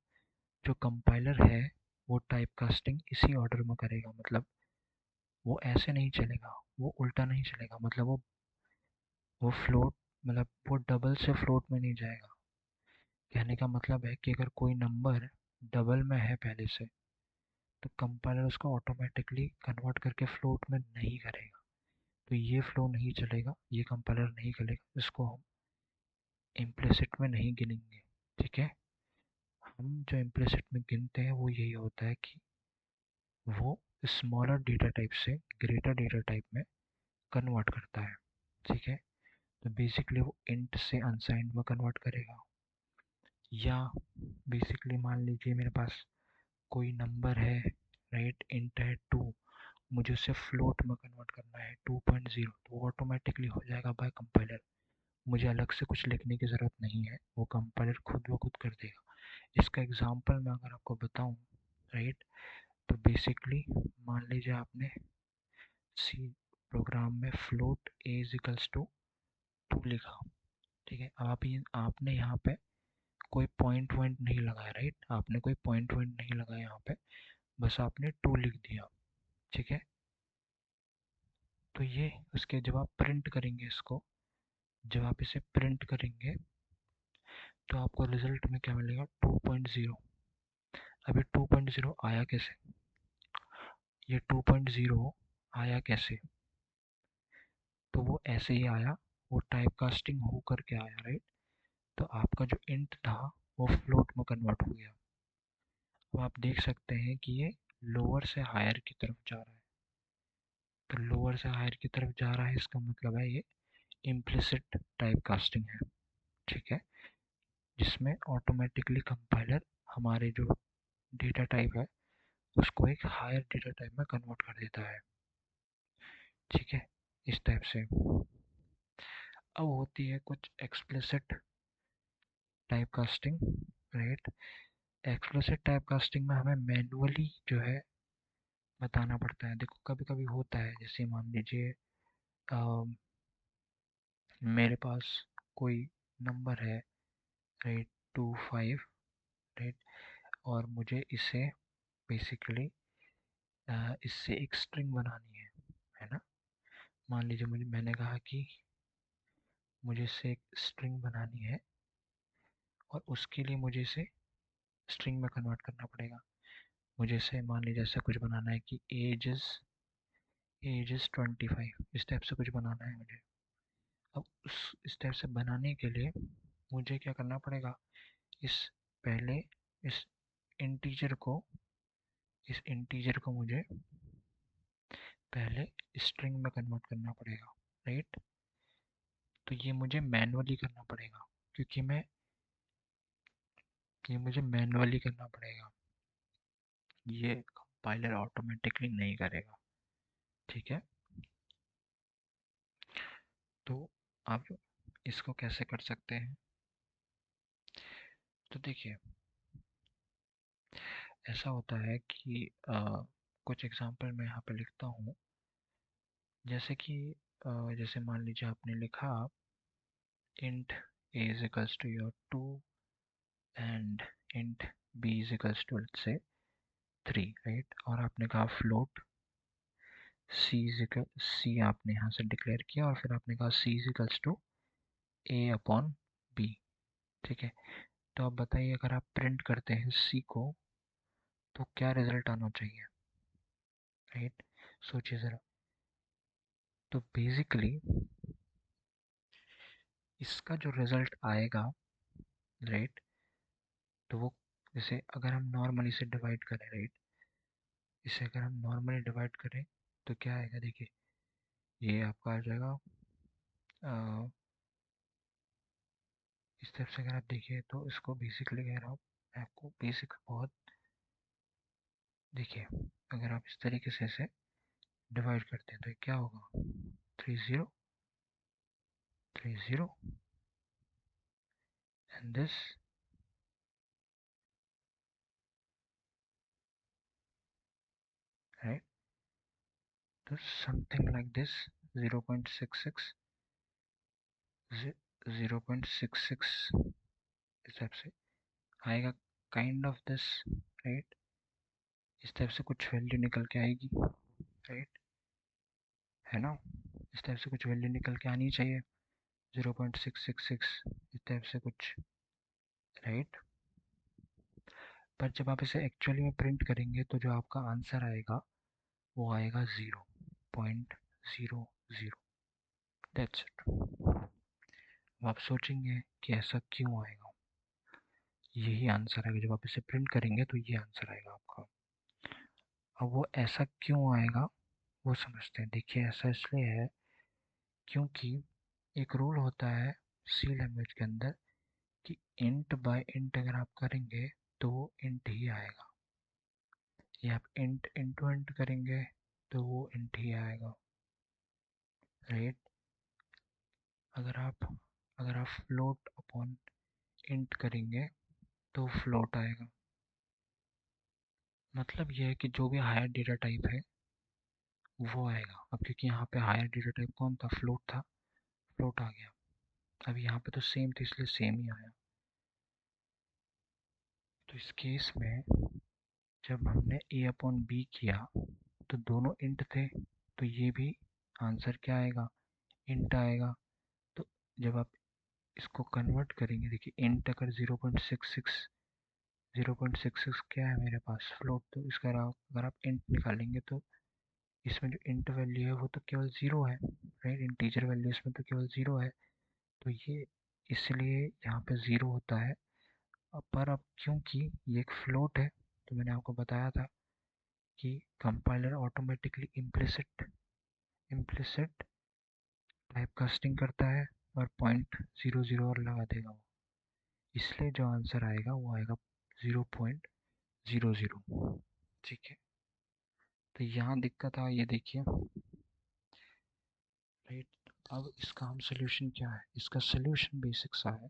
जो कंपाइलर है वो टाइप कास्टिंग इसी ऑर्डर में करेगा। मतलब वो ऐसे नहीं चलेगा, वो उल्टा नहीं चलेगा। मतलब वो फ्लोट, मतलब वो डबल से फ्लोट में नहीं जाएगा। कहने का मतलब है कि अगर कोई नंबर डबल में है पहले से, तो कंपाइलर उसको ऑटोमेटिकली कन्वर्ट करके फ्लोट में नहीं करेगा। तो ये फ्लो नहीं चलेगा, ये कंपाइलर नहीं करेगा, इसको हम इम्प्लिसिट में नहीं गिनेंगे, ठीक है। हम जो इम्प्लिसिट में गिनते हैं वो यही होता है कि वो स्मॉलर डेटा टाइप से ग्रेटर डेटा टाइप में कन्वर्ट करता है, ठीक है। तो बेसिकली वो इंट से अनसाइंड में कन्वर्ट करेगा, या बेसिकली मान लीजिए मेरे पास कोई नंबर है, राइट, इंट है 2, मुझे उसे फ्लोट में कन्वर्ट करना है 2.0, तो वो ऑटोमेटिकली हो जाएगा बाय कंपाइलर। मुझे अलग से कुछ लिखने की ज़रूरत नहीं है, वो कंपाइलर खुद ब खुद कर देगा। इसका एग्जांपल मैं अगर आपको बताऊं, राइट, तो बेसिकली मान लीजिए आपने सी प्रोग्राम में float A is equals to 2 लिखा, ठीक है। आपने यहाँ पे कोई पॉइंट वॉइंट नहीं लगाया, राइट। आपने कोई पॉइंट वॉइंट नहीं लगाया यहाँ पे, बस आपने 2 लिख दिया, ठीक है। तो ये उसके जब आप प्रिंट करेंगे इसको, जब आप इसे प्रिंट करेंगे तो आपको रिजल्ट में क्या मिलेगा, 2.0। अभी 2.0 आया कैसे, ये 2.0 आया कैसे, तो वो ऐसे ही आया वो टाइप कास्टिंग होकर के आया, राइट। तो आपका जो इंट था वो फ्लोट में कन्वर्ट हो गया। अब आप देख सकते हैं कि ये लोअर से हायर की तरफ जा रहा है। तो लोअर से हायर की तरफ जा रहा है, इसका मतलब है ये इम्प्लिसिट टाइप कास्टिंग है, ठीक है, जिसमें ऑटोमेटिकली कंपाइलर हमारे जो डेटा टाइप है उसको एक हायर डेटा टाइप में कन्वर्ट कर देता है, ठीक है, इस टाइप से। अब होती है कुछ explicit type casting, right. Explicit type casting में हमें मैनुअली जो है बताना पड़ता है। देखो कभी कभी होता है, जैसे मान लीजिए मेरे पास कोई नंबर है, राइट, 25, राइट, और मुझे इसे बेसिकली इससे एक स्ट्रिंग बनानी है ना। मान लीजिए मैंने कहा कि मुझे इससे एक स्ट्रिंग बनानी है और उसके लिए मुझे इसे स्ट्रिंग में कन्वर्ट करना पड़ेगा। मुझे इसे मान लीजिए ऐसा कुछ बनाना है कि एज इज़ 25, इस टाइप से कुछ बनाना है मुझे। अब इस टाइप से बनाने के लिए मुझे क्या करना पड़ेगा, इस पहले इस इंटीजर को मुझे पहले स्ट्रिंग में कन्वर्ट करना पड़ेगा, राइट। तो ये मुझे मैनुअली करना पड़ेगा, क्योंकि मैं ये मुझे मैनुअली करना पड़ेगा, ये कंपाइलर ऑटोमेटिकली नहीं करेगा, ठीक है। तो आप इसको कैसे कर सकते हैं, तो देखिए ऐसा होता है कि कुछ एग्जांपल मैं यहाँ पे लिखता हूँ। जैसे कि जैसे मान लीजिए आपने लिखा int a is equals to your 2 and int b is equals to let's say 3, right. और आपने कहा float c आपने यहाँ से डिक्लेयर किया और फिर आपने कहा c is equals to a upon b, ठीक है। तो अब बताइए अगर आप प्रिंट करते हैं c को तो क्या रिजल्ट आना चाहिए, राइट। सोचिए ज़रा। तो बेसिकली इसका जो रिजल्ट आएगा, राइट, तो वो जैसे अगर हम नॉर्मली इसे डिवाइड करें, राइट, इसे अगर हम नॉर्मली डिवाइड करें तो क्या आएगा, देखिए ये आपका आ जाएगा इस तरफ से। अगर आप देखिए तो इसको बेसिकली कह रहा हूँ मैं आपको, बेसिक बहुत, देखिए अगर आप इस तरीके से इसे डिवाइड करते हैं तो क्या होगा, 30 30 एंड दिस, राइट। तो समथिंग लाइक दिस 0.66 0.66 इस टाइप से आएगा, काइंड ऑफ दिस, राइट। इस टाइप से कुछ वैल्यू निकल के आएगी, राइट, है ना। इस टाइप से कुछ वैल्यू निकल के आनी चाहिए, 0.666 इस टाइप से कुछ, राइट। पर जब आप इसे एक्चुअली में प्रिंट करेंगे तो जो आपका आंसर आएगा वो आएगा 0.00, दैट्स इट। अब आप सोचेंगे कि ऐसा क्यों आएगा, यही आंसर आएगा, जब आप इसे प्रिंट करेंगे तो ये आंसर आएगा आपका। अब वो ऐसा क्यों आएगा वो समझते हैं। देखिए ऐसा इसलिए है क्योंकि एक रूल होता है सी लैंग्वेज के अंदर कि इंट बाय इंट अगर आप करेंगे तो वो इंट ही आएगा, या आप इंट इंटू इंट करेंगे तो वो इंट ही आएगा, राइट। अगर आप फ्लोट अपॉन इंट करेंगे तो फ्लोट आएगा। मतलब यह है कि जो भी हायर डेटा टाइप है वो आएगा। अब क्योंकि यहाँ पे हायर डेटा टाइप कौन था, फ्लोट था, फ्लोट आ गया। अब यहाँ पे तो सेम था इसलिए सेम ही आया। तो इस केस में जब हमने ए अपॉन बी किया तो दोनों इंट थे, तो ये भी आंसर क्या आएगा, इंट आएगा। तो जब आप इसको कन्वर्ट करेंगे, देखिए इंट अगर 0.66 क्या है मेरे पास, फ्लोट, तो इसका अगर आप इंट निकालेंगे तो इसमें जो इंट वैल्यू है वो तो केवल ज़ीरो है, राइट। इंटीजर वैल्यूज में तो केवल 0 है, तो ये इसलिए यहाँ पे 0 होता है। पर अब क्योंकि ये एक फ्लोट है, तो मैंने आपको बताया था कि compiler automatically implicit implicit type casting करता है और 0.00 और लगा देगा वो, इसलिए जो आंसर आएगा वो आएगा 0.00। ठीक है, तो यहाँ दिक्कत आ, ये देखिए राइट। अब इसका हम सोल्यूशन क्या है, इसका सोल्यूशन बेसिक सा है।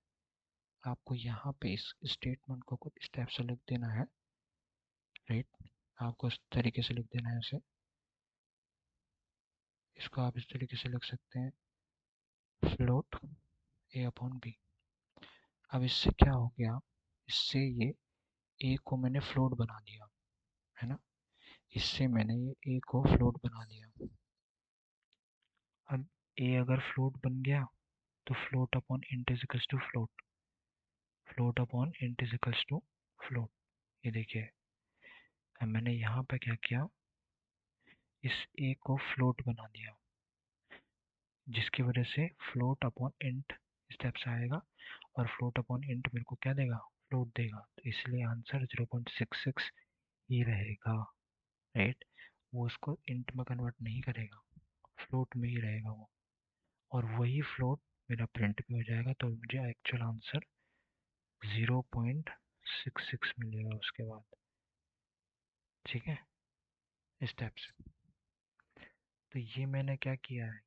आपको यहाँ पे इस स्टेटमेंट को कुछ स्टेप से लिख देना है, राइट। आपको इस तरीके से लिख देना है इसे, इसको आप इस तरीके से लिख सकते हैं, फ्लोट ए अपॉन बी। अब इससे क्या हो गया, इससे ये ए को मैंने फ्लोट बना दिया, है ना। इससे मैंने ये ए को फ्लोट बना दिया। अब ए अगर फ्लोट बन गया तो float upon int is equals to float, float upon int is equals to float. ये देखिए, अब मैंने यहाँ पे क्या किया, इस ए को फ्लोट बना दिया, जिसकी वजह से फ्लोट अपॉन इंट स्टेप्स आएगा, और फ्लोट अपॉन इंट मेरे को क्या देगा, फ्लोट देगा। तो इसलिए आंसर 0.66 ही रहेगा, राइट। वो उसको इंट में कन्वर्ट नहीं करेगा, फ्लोट में ही रहेगा वो, और वही फ्लोट मेरा प्रिंट भी हो जाएगा, तो मुझे एक्चुअल आंसर 0.66 मिलेगा उसके बाद। ठीक है, इस टाइप से। तो ये मैंने क्या किया है,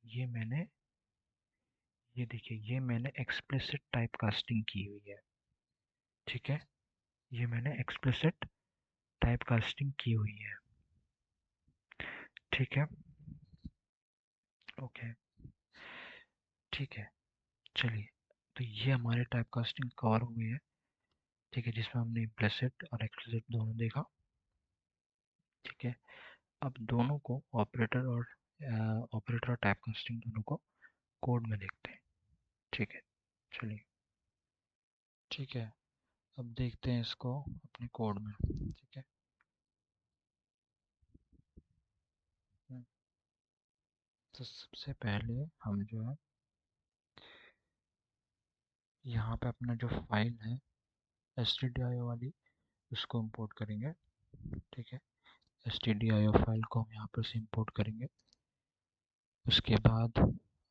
ये देखिए, ये मैंने एक्सप्लिसिट टाइप कास्टिंग की हुई है। ठीक है, ये मैंने एक्सप्लिसिट टाइप कास्टिंग की हुई है। ठीक है, ओके, ठीक है, चलिए। तो ये हमारे टाइप कास्टिंग कवर हो गई है, ठीक है, जिसमें हमने इम्प्लिसिट और एक्सप्लिसिट दोनों देखा। ठीक है, अब दोनों को ऑपरेटर और टाइप कास्टिंग दोनों को कोड में देखते हैं। ठीक है, चलिए। ठीक है, अब देखते हैं इसको अपने कोड में। ठीक है, हम्म, तो सबसे पहले हम जो है यहाँ पे अपना जो फाइल है stdio वाली, उसको इंपोर्ट करेंगे। ठीक है, stdio फाइल को हम यहाँ पर से इंपोर्ट करेंगे। उसके बाद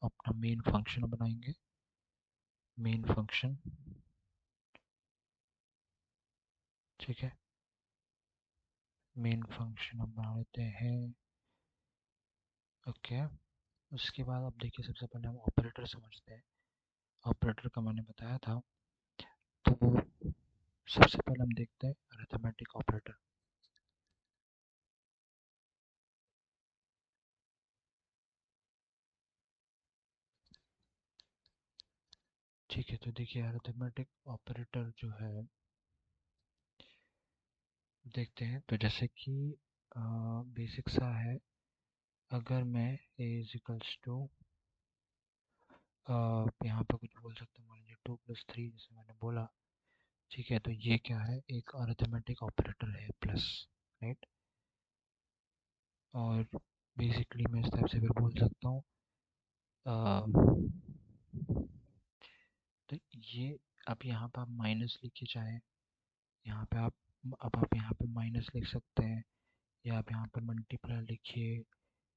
अपना मेन फंक्शन बनाएंगे, मेन फंक्शन। ठीक है, मेन फंक्शन हम बना लेते हैं। ओके, उसके बाद अब देखिए, सबसे पहले हम ऑपरेटर समझते हैं। ऑपरेटर का मैंने बताया था, तो सबसे पहले हम देखते हैं अरिथमेटिक ऑपरेटर। ठीक है, तो देखिए अरिथमेटिक ऑपरेटर जो है, देखते हैं। तो जैसे कि बेसिक सा है, अगर मैं ए इज इक्वल्स टू, यहाँ पे कुछ बोल सकते हैं, मान लीजिए 2+3, जैसे मैंने बोला। ठीक है, तो ये क्या है, एक अरिथमेटिक ऑपरेटर है, प्लस, राइट। और बेसिकली मैं इस टाइप से फिर बोल सकता हूँ, तो ये, अब यहाँ पे आप माइनस लिखे चाहे, यहाँ पे आप, अब आप यहाँ पे माइनस लिख सकते हैं, या आप यहाँ पे मल्टीप्लाई लिखिए,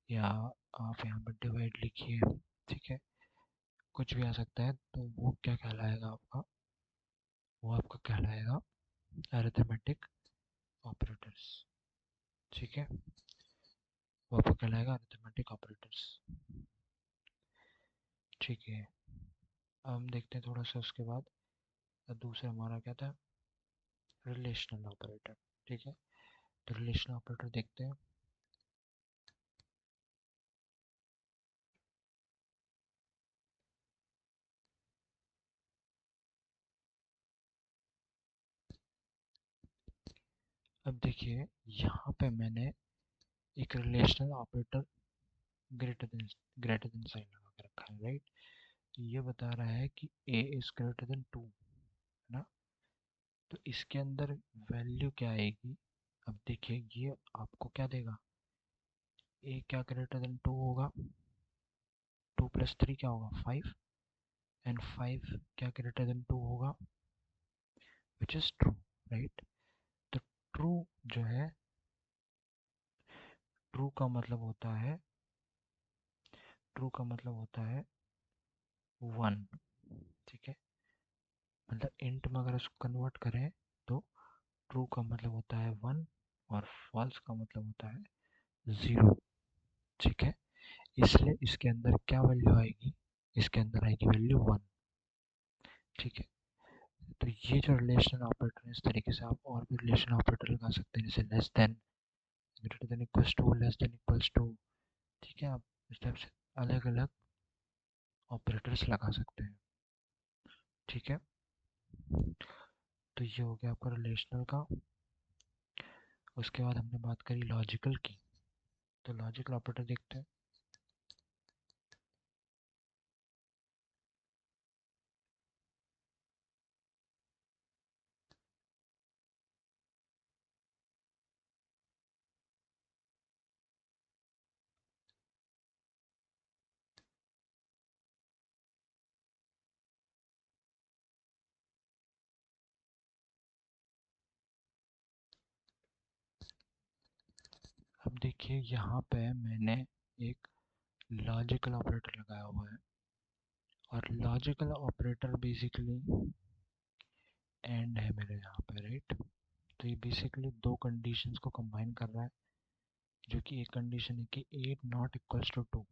या आप यहाँ पर डिवाइड लिखिए। ठीक है, कुछ भी आ सकता है। तो वो क्या कहलाएगा आपका, वो आपका कहलाएगा अरिथमेटिक ऑपरेटर्स। ठीक है, वो आपका कहलाएगा अरिथमेटिक ऑपरेटर्स। ठीक है, अब हम देखते हैं थोड़ा सा उसके बाद, दूसरा हमारा क्या था, रिलेशनल ऑपरेटर। ठीक है, तो रिलेशनल ऑपरेटर देखते हैं। अब देखिए, यहाँ पे मैंने एक relational operator greater than sign लगा के रखा है, राइट। तो ये बता रहा है कि a इज ग्रेटर देन 2, है ना। तो इसके अंदर वैल्यू क्या आएगी, अब देखिए ये आपको क्या देगा, a क्या ग्रेटर देन 2 होगा, 2 + 3 क्या होगा 5, एंड 5 क्या ग्रेटर देन 2 होगा, विच इज ट्रू, राइट। तो ट्रू जो है, ट्रू का मतलब होता है, ट्रू का मतलब होता है 1, ठीक है। मतलब इंट में अगर उसको कन्वर्ट करें तो ट्रू का मतलब होता है 1 और फॉल्स का मतलब होता है 0, ठीक है। इसलिए इसके अंदर क्या वैल्यू आएगी, इसके अंदर आएगी वैल्यू 1, ठीक है। तो ये जो रिलेशन ऑपरेटर है, इस तरीके से आप और भी रिलेशन ऑपरेटर लगा सकते हैं, जैसे less than, greater than equals to, less than equals to, ठीक है। आप इस टाइप से अलग अलग ऑपरेटर्स लगा सकते हैं, ठीक है। तो ये हो गया आपका रिलेशनल का। उसके बाद हमने बात करी लॉजिकल की, तो लॉजिकल ऑपरेटर देखते हैं। अब देखिए यहाँ पे मैंने एक लॉजिकल ऑपरेटर लगाया हुआ है, और लॉजिकल ऑपरेटर बेसिकली एंड है मेरे यहाँ पे, राइट। तो ये बेसिकली दो कंडीशंस को कंबाइन कर रहा है, जो कि एक कंडीशन है कि ए नॉट इक्वल्स टू 2।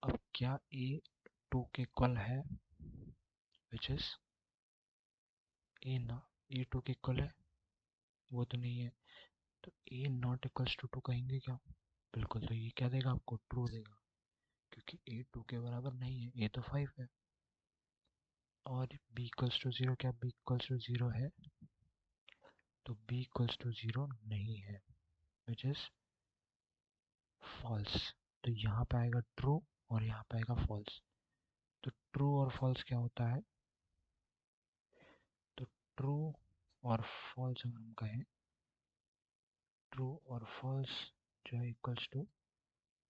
अब क्या ए 2 के इक्वल है, विच इज ए ना, ए 2 के इक्वल है, वो तो नहीं है। तो ए नॉट इक्वल्स टू 2 कहेंगे क्या, बिल्कुल। तो ये क्या देगा आपको, ट्रू देगा, क्योंकि ए 2 के बराबर नहीं है, ए तो 5 है। और बी इक्वल्स टू 0, क्या बी इक्वल्स टू 0 है, तो बी इक्वल्स टू 0 नहीं है, विच इज फॉल्स। तो यहाँ पे आएगा ट्रू और यहाँ पे आएगा फॉल्स। तो ट्रू और फॉल्स क्या होता है, तो ट्रू और फॉल्स अगर हम कहें, ट्रू और फॉल्स जो है इक्वल्स टू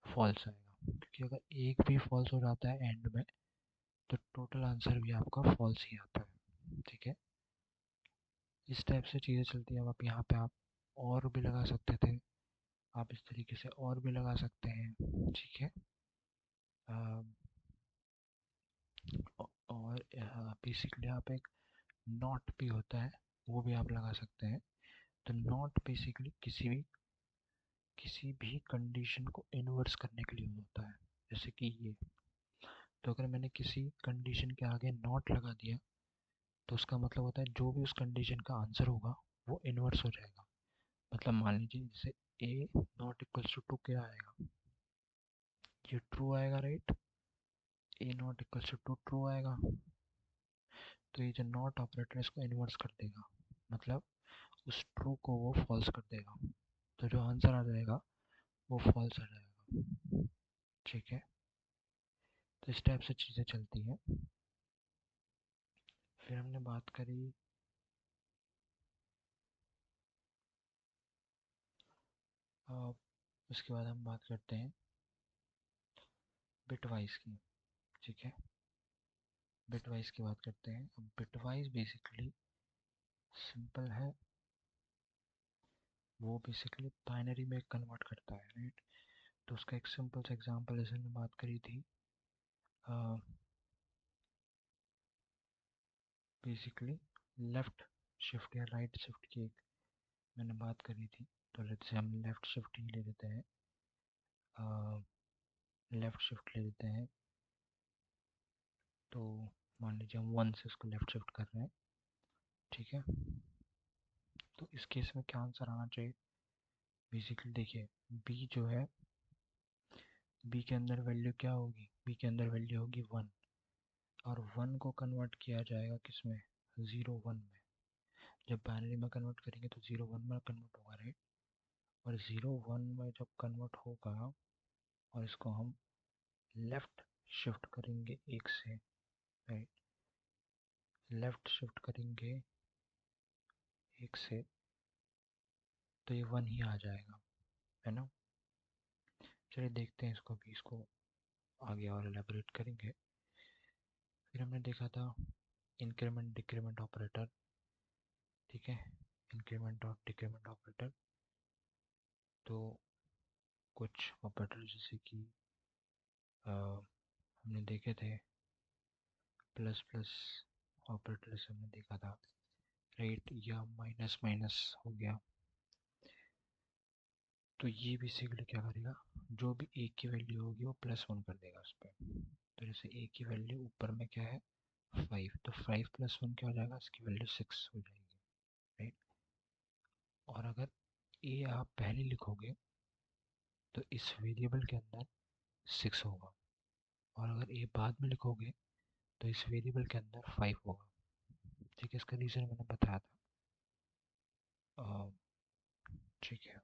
फॉल्स आएगा, क्योंकि अगर एक भी फॉल्स हो जाता है एंड में तो टोटल आंसर भी आपका फॉल्स ही आता है, ठीक है। इस टाइप से चीज़ें चलती है। अब आप यहाँ पे आप और भी लगा सकते थे, आप इस तरीके से और भी लगा सकते हैं, ठीक है। और बेसिकली यहाँ पे एक नॉट भी होता है, वो भी आप लगा सकते हैं। तो नॉट बेसिकली किसी भी कंडीशन को इन्वर्स करने के लिए होता है, जैसे कि ये। तो अगर मैंने किसी कंडीशन के आगे नॉट लगा दिया तो उसका मतलब होता है जो भी उस कंडीशन का आंसर होगा वो इन्वर्स हो जाएगा। मतलब मान लीजिए जैसे ए नॉट इक्वल्स टू 2 क्या आएगा, ये ट्रू आएगा, right. A not equals to 2 true आएगा। तो ये जो नॉट ऑपरेटर है इसको इन्वर्स कर देगा, मतलब उस ट्रू को वो फॉल्स कर देगा। तो जो आंसर आ जाएगा वो फॉल्स आ जाएगा, ठीक है। तो इस टाइप से चीज़ें चलती हैं। फिर हमने बात करी उसके बाद हम बात करते हैं बिटवाइज की, ठीक है। बिटवाइज की बात करते हैं। अब बिटवाइज बेसिकली सिंपल है, वो बेसिकली बाइनरी में कन्वर्ट करता है, राइट। तो उसका एक सिंपल सा एग्जांपल जैसे हमने बात करी थी, बेसिकली लेफ़्ट शिफ्ट या राइट शिफ्ट की एक मैंने बात करी थी। तो जैसे हम लेफ़्ट शिफ्ट ही ले लेते हैं, लेफ़्ट शिफ्ट ले लेते हैं। तो मान लीजिए हम 1 से इसको लेफ़्ट शिफ्ट कर रहे हैं, ठीक है। तो इस केस में क्या आंसर आना चाहिए, बेसिकली देखिए बी जो है, बी के अंदर वैल्यू क्या होगी, बी के अंदर वैल्यू होगी 1, और 1 को कन्वर्ट किया जाएगा किस में, 0 1 में। जब बाइनरी में कन्वर्ट करेंगे तो 0 1 में कन्वर्ट होगा, राइट। और 0 1 में जब कन्वर्ट होगा और इसको हम लेफ़्ट शिफ्ट करेंगे एक से, राइट, लेफ़्ट शिफ्ट करेंगे एक से, तो ये 1 ही आ जाएगा, है ना। चलिए देखते हैं इसको भी, इसको आगे और एलेबोरेट करेंगे। फिर हमने देखा था इंक्रीमेंट डिक्रीमेंट ऑपरेटर, ठीक है, इंक्रीमेंट और डिक्रीमेंट ऑपरेटर। तो कुछ ऑपरेटर जैसे कि हमने देखे थे प्लस प्लस ऑपरेटर से हमने देखा था, राइट, या माइनस माइनस हो गया। तो ये बेसिकली क्या करेगा, जो भी एक की वैल्यू होगी वो +1 कर देगा उस पर। तो जैसे ए की वैल्यू ऊपर में क्या है 5, तो 5 + 1 क्या हो जाएगा, इसकी वैल्यू 6 हो जाएगी, राइट। और अगर ए आप पहले लिखोगे तो इस वेरिएबल के अंदर 6 होगा, और अगर ए बाद में लिखोगे तो इस वेरिएबल के अंदर 5 होगा, ठीक है। इसका रीज़न मैंने बताया था, ठीक है।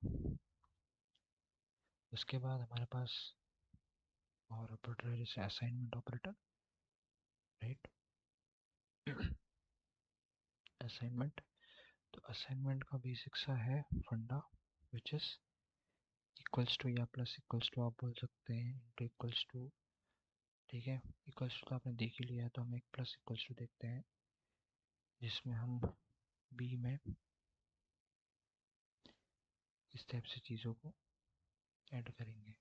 उसके बाद हमारे पास और ऑपरेटर है जैसे असाइनमेंट ऑपरेटर, राइट। असाइनमेंट, तो असाइनमेंट का बेसिक सा है फंडा, विच इज इक्वल्स टू या प्लस इक्वल्स टू आप बोल सकते हैं, इंटू इक्वल्स टू, ठीक है। इक्वल्स टू तो आपने देख ही लिया है, तो हम एक प्लस इक्वल्स टू देखते हैं जिसमें हम बी में इस टाइप से चीज़ों को ऐड करेंगे,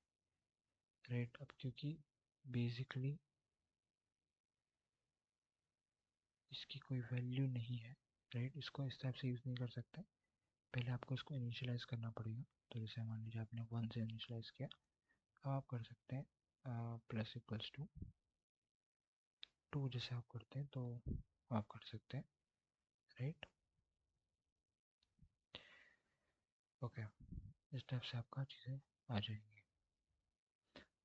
राइट। अब क्योंकि बेसिकली इसकी कोई वैल्यू नहीं है, राइट, इसको इस टाइप से यूज़ नहीं कर सकते। पहले आपको इसको इनिशियलाइज़ करना पड़ेगा। तो जैसे मान लीजिए आपने 1 से इनिशियलाइज़ किया, अब आप कर सकते हैं प्लस इक्वल्स टू 2, जैसे आप करते हैं तो आप कर सकते हैं, राइट। ओके, इस टाइप से आपका चीज़ें आ जाएंगी।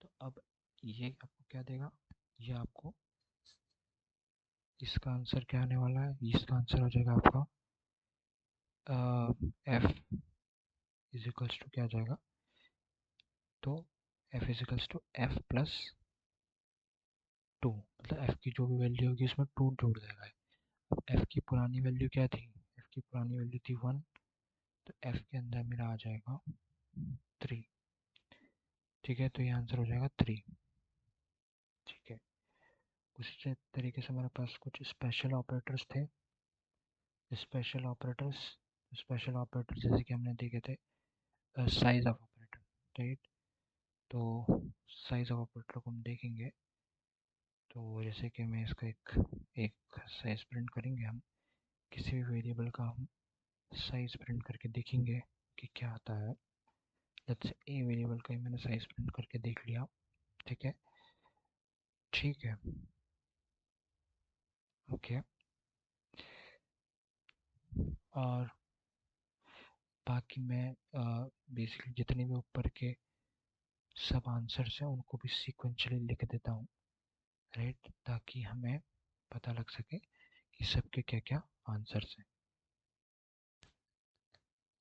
तो अब ये आपको क्या देगा, ये आपको इसका आंसर क्या आने वाला है, इसका आंसर हो जाएगा आपका एफ इज इक्वल्स टू क्या आ जाएगा, तो F is equals to F plus 2, मतलब एफ की जो भी वैल्यू होगी उसमें 2 जोड़ देगा। अब एफ की पुरानी वैल्यू क्या थी, एफ की पुरानी वैल्यू थी 1, तो एफ के अंदर मेरा आ जाएगा 3, ठीक है। तो ये आंसर हो जाएगा 3, ठीक है। उसी तरीके से हमारे पास कुछ स्पेशल ऑपरेटर्स थे। स्पेशल ऑपरेटर जैसे कि हमने देखे थे साइज ऑफ ऑपरेटर, राइट। तो साइज ऑफ ऑपरेटर को हम देखेंगे, तो जैसे कि मैं इसका एक साइज प्रिंट करेंगे, हम किसी भी वेरिएबल का हम साइज प्रिंट करके देखेंगे कि क्या आता है। जैसे ए वेरिएबल का ही मैंने साइज प्रिंट करके देख लिया, ठीक है, ठीक है, ओके। और बाकी मैं बेसिकली जितने भी ऊपर के सब आंसर्स हैं उनको भी सीक्वेंशियली लिख देता हूँ, राइट, ताकि हमें पता लग सके कि सबके क्या क्या आंसर्स हैं,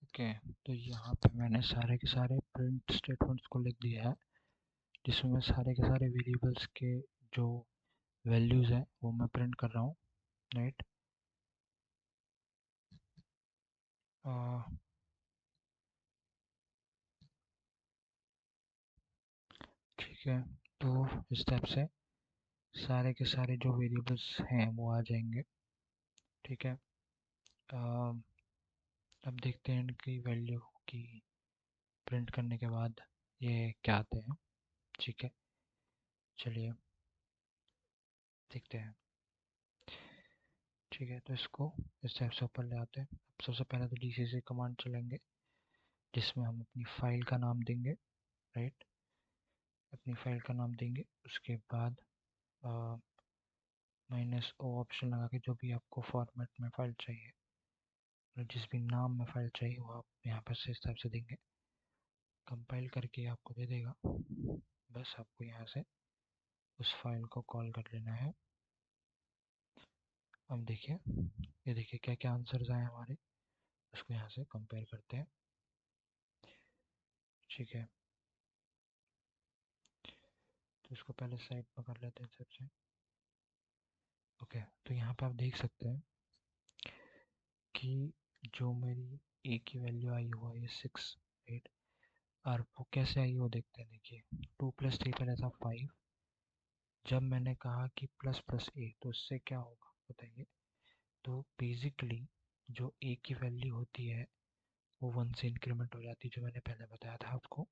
ओके। तो यहाँ पे मैंने सारे के सारे प्रिंट स्टेटमेंट्स को लिख दिया है, जिसमें मैं सारे के सारे वेरिएबल्स के जो वैल्यूज़ हैं वो मैं प्रिंट कर रहा हूँ, राइट। ठीक है, तो इस टाइप से सारे के सारे जो वेरिएबल्स हैं वो आ जाएंगे, ठीक है। अ, अब देखते हैं इनकी वैल्यू की प्रिंट करने के बाद ये क्या आते हैं, ठीक है। चलिए देखते हैं, ठीक है। तो इसको इस टाइप से ऊपर ले आते हैं। अब सबसे पहले तो DCC कमांड चलेंगे, जिसमें हम अपनी फाइल का नाम देंगे, राइट, अपनी फाइल का नाम देंगे। उसके बाद -o ऑप्शन लगा के जो भी आपको फॉर्मेट में फाइल चाहिए, जिस भी नाम में फाइल चाहिए वो आप यहाँ पर से इस टाइप से देंगे, कंपाइल करके आपको दे देगा। बस आपको यहाँ से उस फाइल को कॉल कर लेना है। अब देखिए, ये देखिए क्या क्या आंसर्स आए हमारे, उसको यहाँ से कंपेयर करते हैं, ठीक है। तो इसको पहले साइड पर कर लेते हैं सबसे, ओके। तो यहाँ पे आप देख सकते हैं कि जो मेरी ए की वैल्यू आई हुआ है 6, राइट। और वो कैसे आई वो देखते हैं, देखिए 2 + 3 पहले था 5, जब मैंने कहा कि प्लस प्लस ए तो उससे क्या होगा बताइए। तो बेसिकली जो ए की वैल्यू होती है वो 1 से इंक्रीमेंट हो जाती है, जो मैंने पहले बताया था आपको।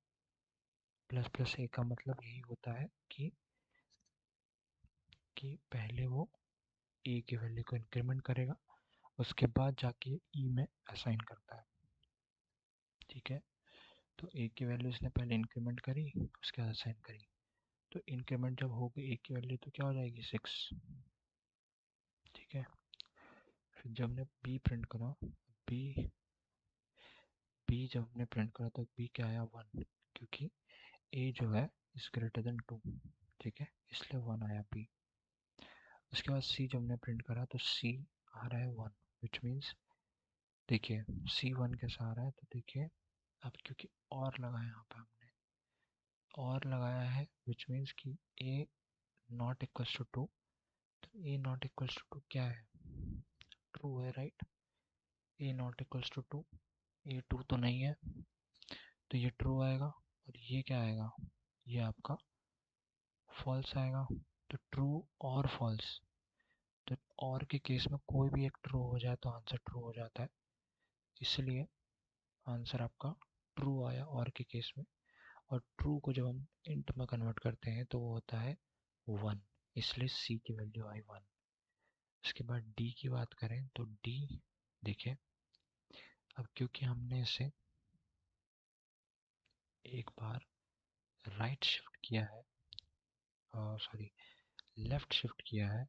प्लस प्लस ए का मतलब यही होता है कि पहले वो ए की वैल्यू को इंक्रीमेंट करेगा, उसके बाद जाके ई में असाइन करता है। ठीक है, तो ए की वैल्यू इसने पहले इंक्रीमेंट करी, उसके बाद असाइन करी। तो इंक्रीमेंट जब होगी ए की वैल्यू तो क्या हो जाएगी 6। ठीक है, फिर जब हमने बी प्रिंट करा, बी बी जब हमने प्रिंट करा तो बी क्या आया 1, क्योंकि ए जो है इज ग्रेटर देन 2। ठीक है, इसलिए 1 आया बी। उसके बाद सी जब हमने प्रिंट करा तो सी आ रहा है 1, विच मीन्स देखिए सी 1 कैसा आ रहा है, तो देखिए अब क्योंकि और लगाया यहाँ पे हमने, और लगाया है विच मीन्स कि ए नॉट इक्वल्स टू 2। तो ए नॉट इक्वल्स टू 2 क्या है, ट्रू है right. A not equals to 2, A 2 तो नहीं है, तो ये ट्रू आएगा। और ये क्या आएगा, ये आपका फॉल्स आएगा। तो ट्रू और फॉल्स, तो और के केस में कोई भी एक ट्रू हो जाए तो आंसर ट्रू हो जाता है, इसलिए आंसर आपका ट्रू आया और के केस में। और ट्रू को जब हम इंट में कन्वर्ट करते हैं तो वो होता है 1, इसलिए सी की वैल्यू आई 1। उसके बाद डी की बात करें तो डी देखिए, अब क्योंकि हमने इसे एक बार राइट शिफ्ट किया है, सॉरी लेफ्ट शिफ्ट किया है,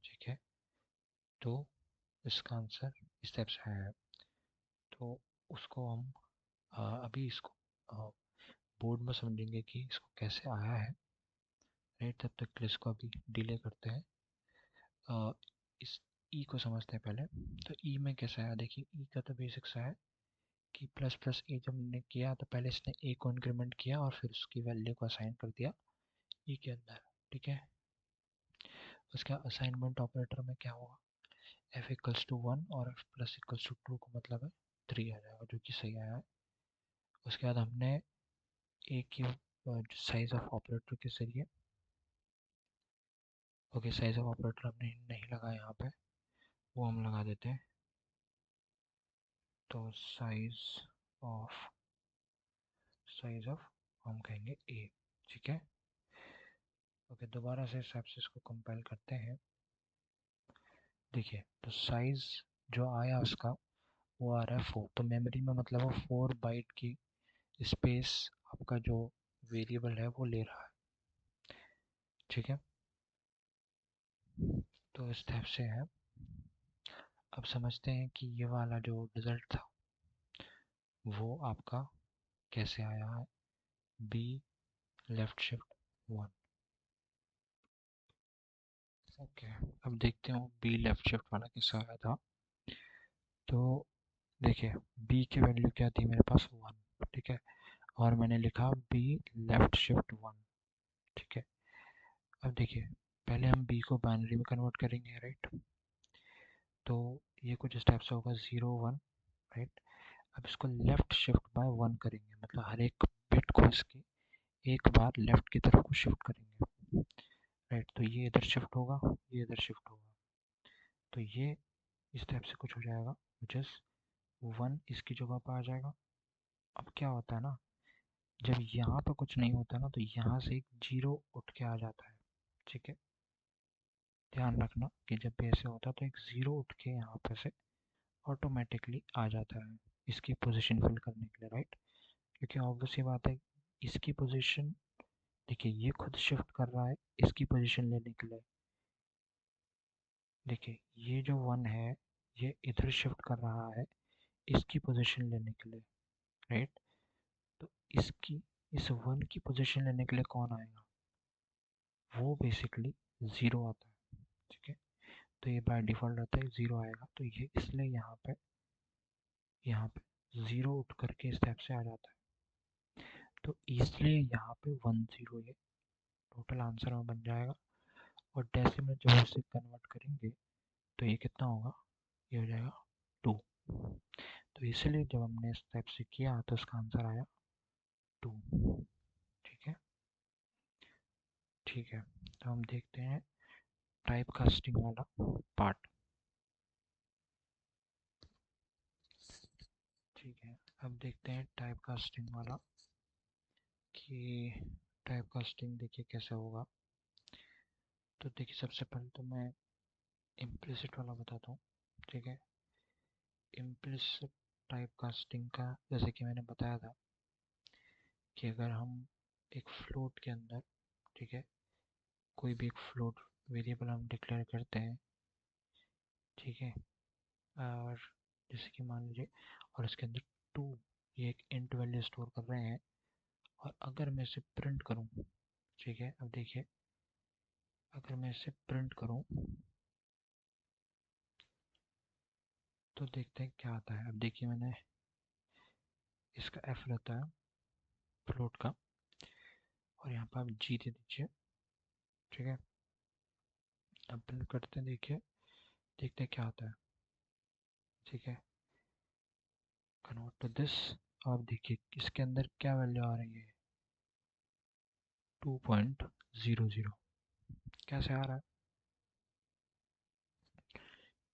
ठीक है, तो इसका आंसर इस टाइप से आया है। तो उसको हम अभी इसको बोर्ड में समझेंगे कि इसको कैसे आया है राइट। तब तक के लिए इसको अभी डिले करते हैं। इस ई को समझते हैं पहले। तो ई में कैसा है, देखिए ई का तो बेसिक सा है कि प्लस प्लस ए जब हमने किया तो पहले इसने ए को इंक्रीमेंट किया और फिर उसकी वैल्यू को असाइन कर दिया ई के अंदर। ठीक है, उसका असाइनमेंट ऑपरेटर में क्या होगा, एफ इक्वल्स टू 1 और एफ प्लस इक्वल्स टू 2 का मतलब है 3 आ जाएगा, जो कि सही आया है। उसके बाद हमने ए की साइज ऑफ ऑपरेटर के जरिए, ओके साइज ऑफ ऑपरेटर हमने नहीं लगाया यहाँ पे, वो हम लगा देते हैं। तो साइज ऑफ हम कहेंगे ए। ठीक है, ओके दोबारा से इस हिसाब से इसको कंपाइल करते हैं। देखिए तो साइज जो आया उसका वो आ रहा है 4, तो मेमोरी में मतलब वो 4 बाइट की स्पेस आपका जो वेरिएबल है वो ले रहा है। ठीक है, तो इस टाइप से है। अब समझते हैं कि ये वाला जो रिजल्ट था वो आपका कैसे आया है, बी लेफ्ट शिफ्ट 1। ओके, अब देखते हैं बी लेफ्ट शिफ्ट वाला कैसा आया था। तो देखिए बी की वैल्यू क्या थी मेरे पास 1। ठीक है, और मैंने लिखा बी लेफ्ट शिफ्ट 1। ठीक है, अब देखिए पहले हम बी को बाइनरी में कन्वर्ट करेंगे राइट। तो ये कुछ इस टाइप से होगा 0 1 राइट। अब इसको लेफ्ट शिफ्ट बाय 1 करेंगे, मतलब हर एक बिट को इसके एक बार लेफ्ट की तरफ को शिफ्ट करेंगे राइट। तो ये इधर शिफ्ट होगा, ये इधर शिफ्ट होगा, तो ये इस टाइप से कुछ हो जाएगा, विच इज 1 इसकी जगह पर आ जाएगा। अब क्या होता है ना, जब यहाँ पर कुछ नहीं होता ना तो यहाँ से एक जीरो उठ के आ जाता है। ठीक है, ध्यान रखना कि जब भी ऐसे होता है तो एक ज़ीरो उठ के यहाँ पर से ऑटोमेटिकली आ जाता है इसकी पोजीशन फिल करने के लिए राइट। क्योंकि ऑब्वियस ये बात है, इसकी पोजीशन देखिए ये खुद शिफ्ट कर रहा है इसकी पोजीशन लेने के लिए। देखिए ये जो 1 है ये इधर शिफ्ट कर रहा है इसकी पोजीशन लेने के लिए राइट। तो इसकी इस 1 की पोजीशन लेने के लिए कौन आएगा, वो बेसिकली ज़ीरो आता है। ठीक है, तो ये बाय डिफ़ॉल्ट रहता है ज़ीरो आएगा, तो ये इसलिए यहाँ पे ज़ीरो उठ करके इस टाइप से आ जाता है। तो इसलिए यहाँ पे 1 0 ये टोटल आंसर में बन जाएगा। और डेसिमल जब इसे कन्वर्ट करेंगे तो ये कितना होगा, ये हो जाएगा 2। तो इसलिए जब हमने इस टाइप से किया तो इसका आंसर आया 2। ठीक है, ठीक है, तो हम देखते हैं टाइप कास्टिंग वाला पार्ट। ठीक है, अब देखते हैं टाइप कास्टिंग वाला कि टाइप कास्टिंग देखिए कैसे होगा। तो देखिए सबसे पहले तो मैं इम्प्लिसिट वाला बताता हूँ। ठीक है, इम्प्लिसिट टाइप कास्टिंग का जैसे कि मैंने बताया था कि अगर हम एक फ्लोट के अंदर, ठीक है, कोई भी एक फ्लोट वेरिएबल हम डिक्लेयर करते हैं, ठीक है, और जैसे कि मान लीजिए और इसके अंदर 2 ये एक इंट वैल्यू स्टोर कर रहे हैं, और अगर मैं इसे प्रिंट करूं, ठीक है, अब देखिए अगर मैं इसे प्रिंट करूं तो देखते हैं क्या आता है। अब देखिए मैंने इसका एफ रहता है फ्लोट का, और यहाँ पर आप जी दे दीजिए। ठीक है, अब प्रिंट करते हैं, देखिए देखते हैं क्या आता है। ठीक है, कन्वर्ट टू दिस। अब देखिए इसके अंदर क्या वैल्यू आ रही है, 2.00। कैसे आ रहा है?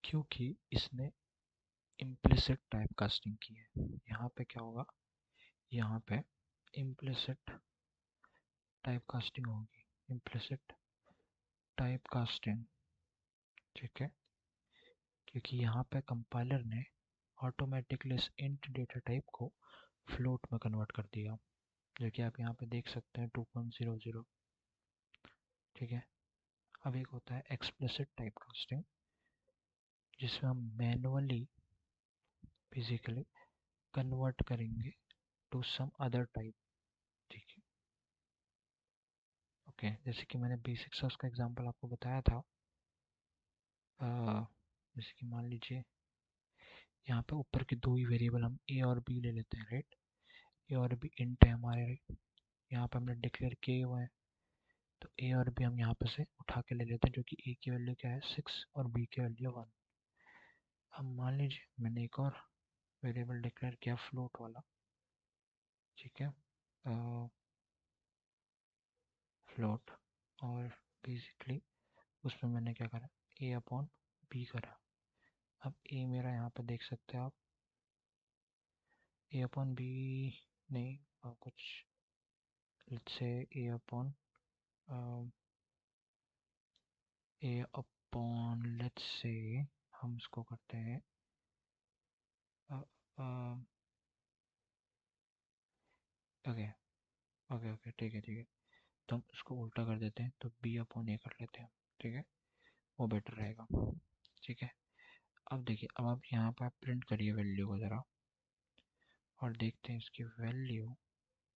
क्योंकि इसने इम्प्लिसिट टाइप कास्टिंग की है। यहाँ पे क्या होगा, यहाँ पे इम्प्लिसिट टाइप कास्टिंग होगी, इम्प्लिसिट टाइप कास्टिंग। ठीक है, क्योंकि यहाँ पे कंपाइलर ने ऑटोमेटिकली इस इंट डेटा टाइप को फ्लोट में कन्वर्ट कर दिया, जो कि आप यहाँ पे देख सकते हैं 2.00। ठीक है, अब एक होता है एक्सप्लिसिट टाइप कास्टिंग, जिसमें हम मैनुअली फिजिकली कन्वर्ट करेंगे टू सम अदर टाइप। ठीक है, ओके, जैसे कि मैंने बेसिक सा उसका एग्जांपल आपको बताया था। जैसे कि मान लीजिए यहाँ पे ऊपर के 2 ही वेरिएबल हम ए और बी ले लेते हैं, राइट। ए और बी इंट है हमारे, राइट। यहाँ पे हमने डिक्लेयर किए हुए हैं, तो ए और बी हम यहाँ पे से उठा के ले लेते हैं, जो कि ए की वैल्यू क्या है 6 और बी की वैल्यू 1। अब मान लीजिए मैंने एक और वेरिएबल डिक्लेयर किया फ्लोट वाला। ठीक है, फ्लोट, और बेसिकली उसमें मैंने क्या करा, ए अपॉन बी करा। अब ए मेरा यहाँ पे देख सकते हैं आप, ए अपॉन बी नहीं, कुछ let's say A upon A upon let's say हम इसको करते हैं ओके ओके ओके, ठीक है ठीक है। तो हम इसको उल्टा कर देते हैं, तो बी अपॉन ए कर लेते हैं। ठीक है, वो बेटर रहेगा। ठीक है, अब देखिए, अब आप यहाँ पर प्रिंट करिए वैल्यू को ज़रा, और देखते हैं इसकी वैल्यू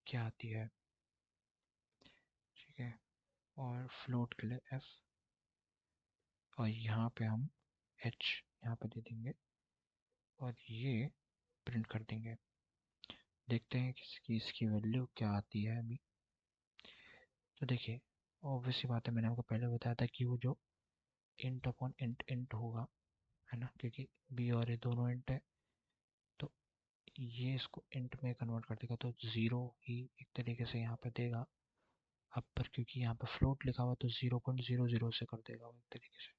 क्या आती है। ठीक है, और फ्लोट के लिए एफ, और यहाँ पे हम एच यहाँ पे दे देंगे, और ये प्रिंट कर देंगे। देखते हैं कि इसकी वैल्यू क्या आती है अभी। तो देखिए ऑब्वियस सी बात है, मैंने आपको पहले बताया था कि वो जो इंट अपॉन इंट इंट होगा, है ना, क्योंकि बी और ए दोनों इंट है, तो ये इसको इंट में कन्वर्ट कर देगा, तो ज़ीरो ही एक तरीके से यहाँ पे देगा। अब पर क्योंकि यहाँ पे फ्लोट लिखा हुआ, तो 0.00 से कर देगा वो एक तरीके से,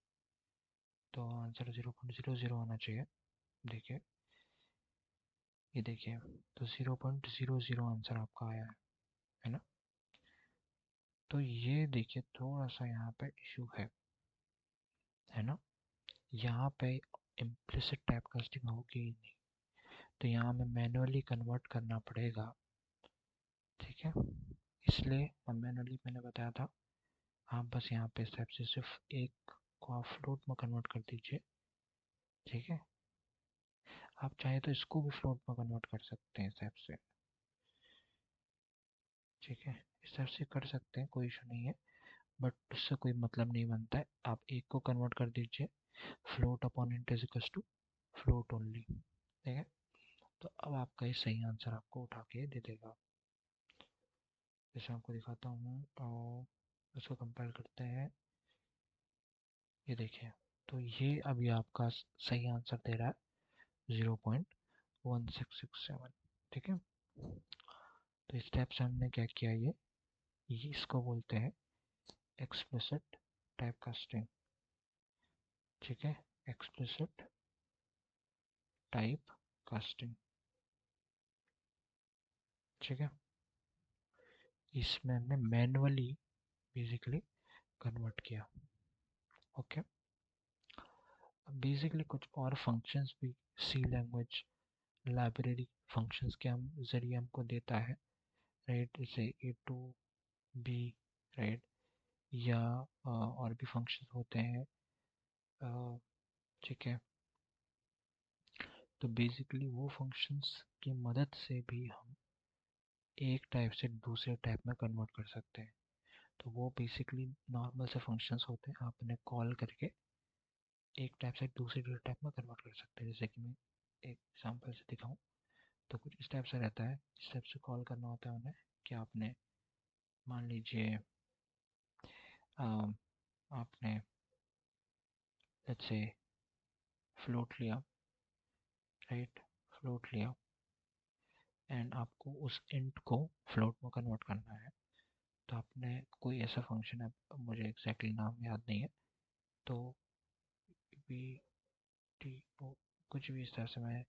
तो आंसर 0.00 आना चाहिए। देखिए, ये देखिए, तो 0.00 आंसर आपका आया है ना। तो ये देखिए थोड़ा सा यहाँ पे इशू है ना। यहाँ पे इम्प्लिसिट टाइप कास्टिंग होगी ही नहीं, तो यहाँ हमें मैनुअली कन्वर्ट करना पड़ेगा। ठीक है, इसलिए हम मैनुअली, मैंने बताया था, आप बस यहाँ पे स्टेप से सिर्फ एक को आप फ्लोट में कन्वर्ट कर दीजिए। ठीक है, आप चाहे तो इसको भी फ्लोट में कन्वर्ट कर सकते हैं स्टेप से। ठीक है, इस तरह से कर सकते हैं, कोई इशू नहीं है, बट उससे कोई मतलब नहीं बनता है। आप एक को कन्वर्ट कर दीजिए, float upon int is equals to float only. ठीक है, तो अब आपका ये सही आंसर आपको उठा के दे देगा। जैसे आपको दिखाता हूँ, और उसको कंपेयर करते हैं। ये देखिए, तो ये अभी आपका सही आंसर दे रहा है 0.1667। ठीक है, तो इस स्टेप से हमने क्या किया, ये इसको बोलते हैं एक्सप्लिसिट टाइप कास्टिंग, ठीक है, एक्सप्लिसिट टाइप कास्टिंग, ठीक है। इसमें हमने मैनुअली बेसिकली कन्वर्ट किया। ओके, बेसिकली कुछ और फंक्शंस भी सी लैंग्वेज लाइब्रेरी फंक्शंस के हम जरिए हमको देता है, राइट, जैसे ए टू बी, राइट, या और भी फंक्शंस होते हैं, ठीक है। तो बेसिकली वो फंक्शंस की मदद से भी हम एक टाइप से दूसरे टाइप में कन्वर्ट कर सकते हैं। तो वो बेसिकली नॉर्मल से फंक्शंस होते हैं, आप उन्हें कॉल करके एक टाइप से दूसरे टाइप में कन्वर्ट कर सकते हैं। जैसे कि मैं एक एग्जांपल से दिखाऊं तो कुछ इस टाइप से रहता है, इस टाइप से कॉल करना होता है उन्हें कि आपने मान लीजिए आपने लेट्स से फ्लोट लिया, राइट, फ्लोट लिया एंड आपको उस इंट को फ्लोट में कन्वर्ट करना है। तो आपने कोई ऐसा फंक्शन है, मुझे एग्जैक्टली नाम याद नहीं है, तो बी टी ओ कुछ भी इस तरह से मैं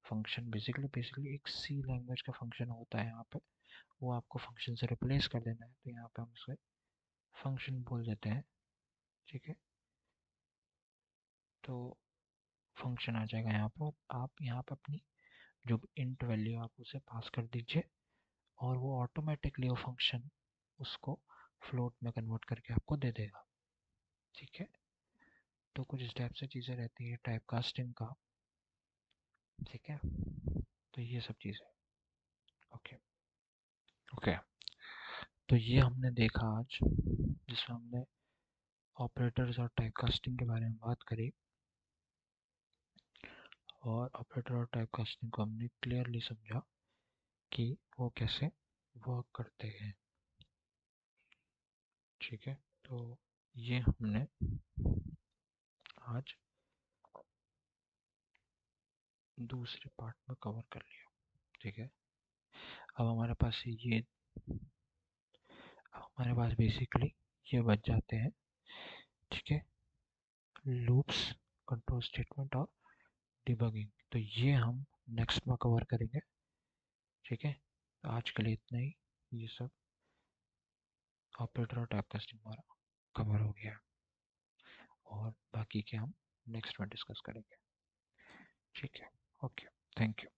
फंक्शन, बेसिकली एक सी लैंग्वेज का फंक्शन होता है यहाँ पे, वो आपको फंक्शन से रिप्लेस कर देना है। तो यहाँ पे हम उसे फंक्शन बोल देते हैं, ठीक है। तो फंक्शन आ जाएगा यहाँ पर, आप यहाँ पे अपनी जो इंट वैल्यू आप उसे पास कर दीजिए और वो ऑटोमेटिकली वो फंक्शन उसको फ्लोट में कन्वर्ट करके आपको दे देगा, ठीक है। तो कुछ इस टाइप से चीज़ें रहती है टाइप कास्टिंग का, ठीक है। तो ये सब चीज़ें, ओके ओके। तो ये हमने देखा आज, जिसमें हमने ऑपरेटर्स और टाइप कास्टिंग के बारे में बात करी, और ऑपरेटर और टाइप कास्टिंग को हमने क्लियरली समझा कि वो कैसे वर्क करते हैं, ठीक है। तो ये हमने आज दूसरे पार्ट में कवर कर लिया, ठीक है। अब हमारे पास बेसिकली ये बच जाते हैं, ठीक है, लूप्स, कंट्रोल स्टेटमेंट और डिबगिंग। तो ये हम नेक्स्ट में कवर करेंगे, ठीक है। तो आज के लिए इतना ही, ये सब ऑपरेटर और टाइप कास्टिंग हमारा कवर हो गया, और बाकी के हम नेक्स्ट में डिस्कस करेंगे, ठीक है। Okay, thank you.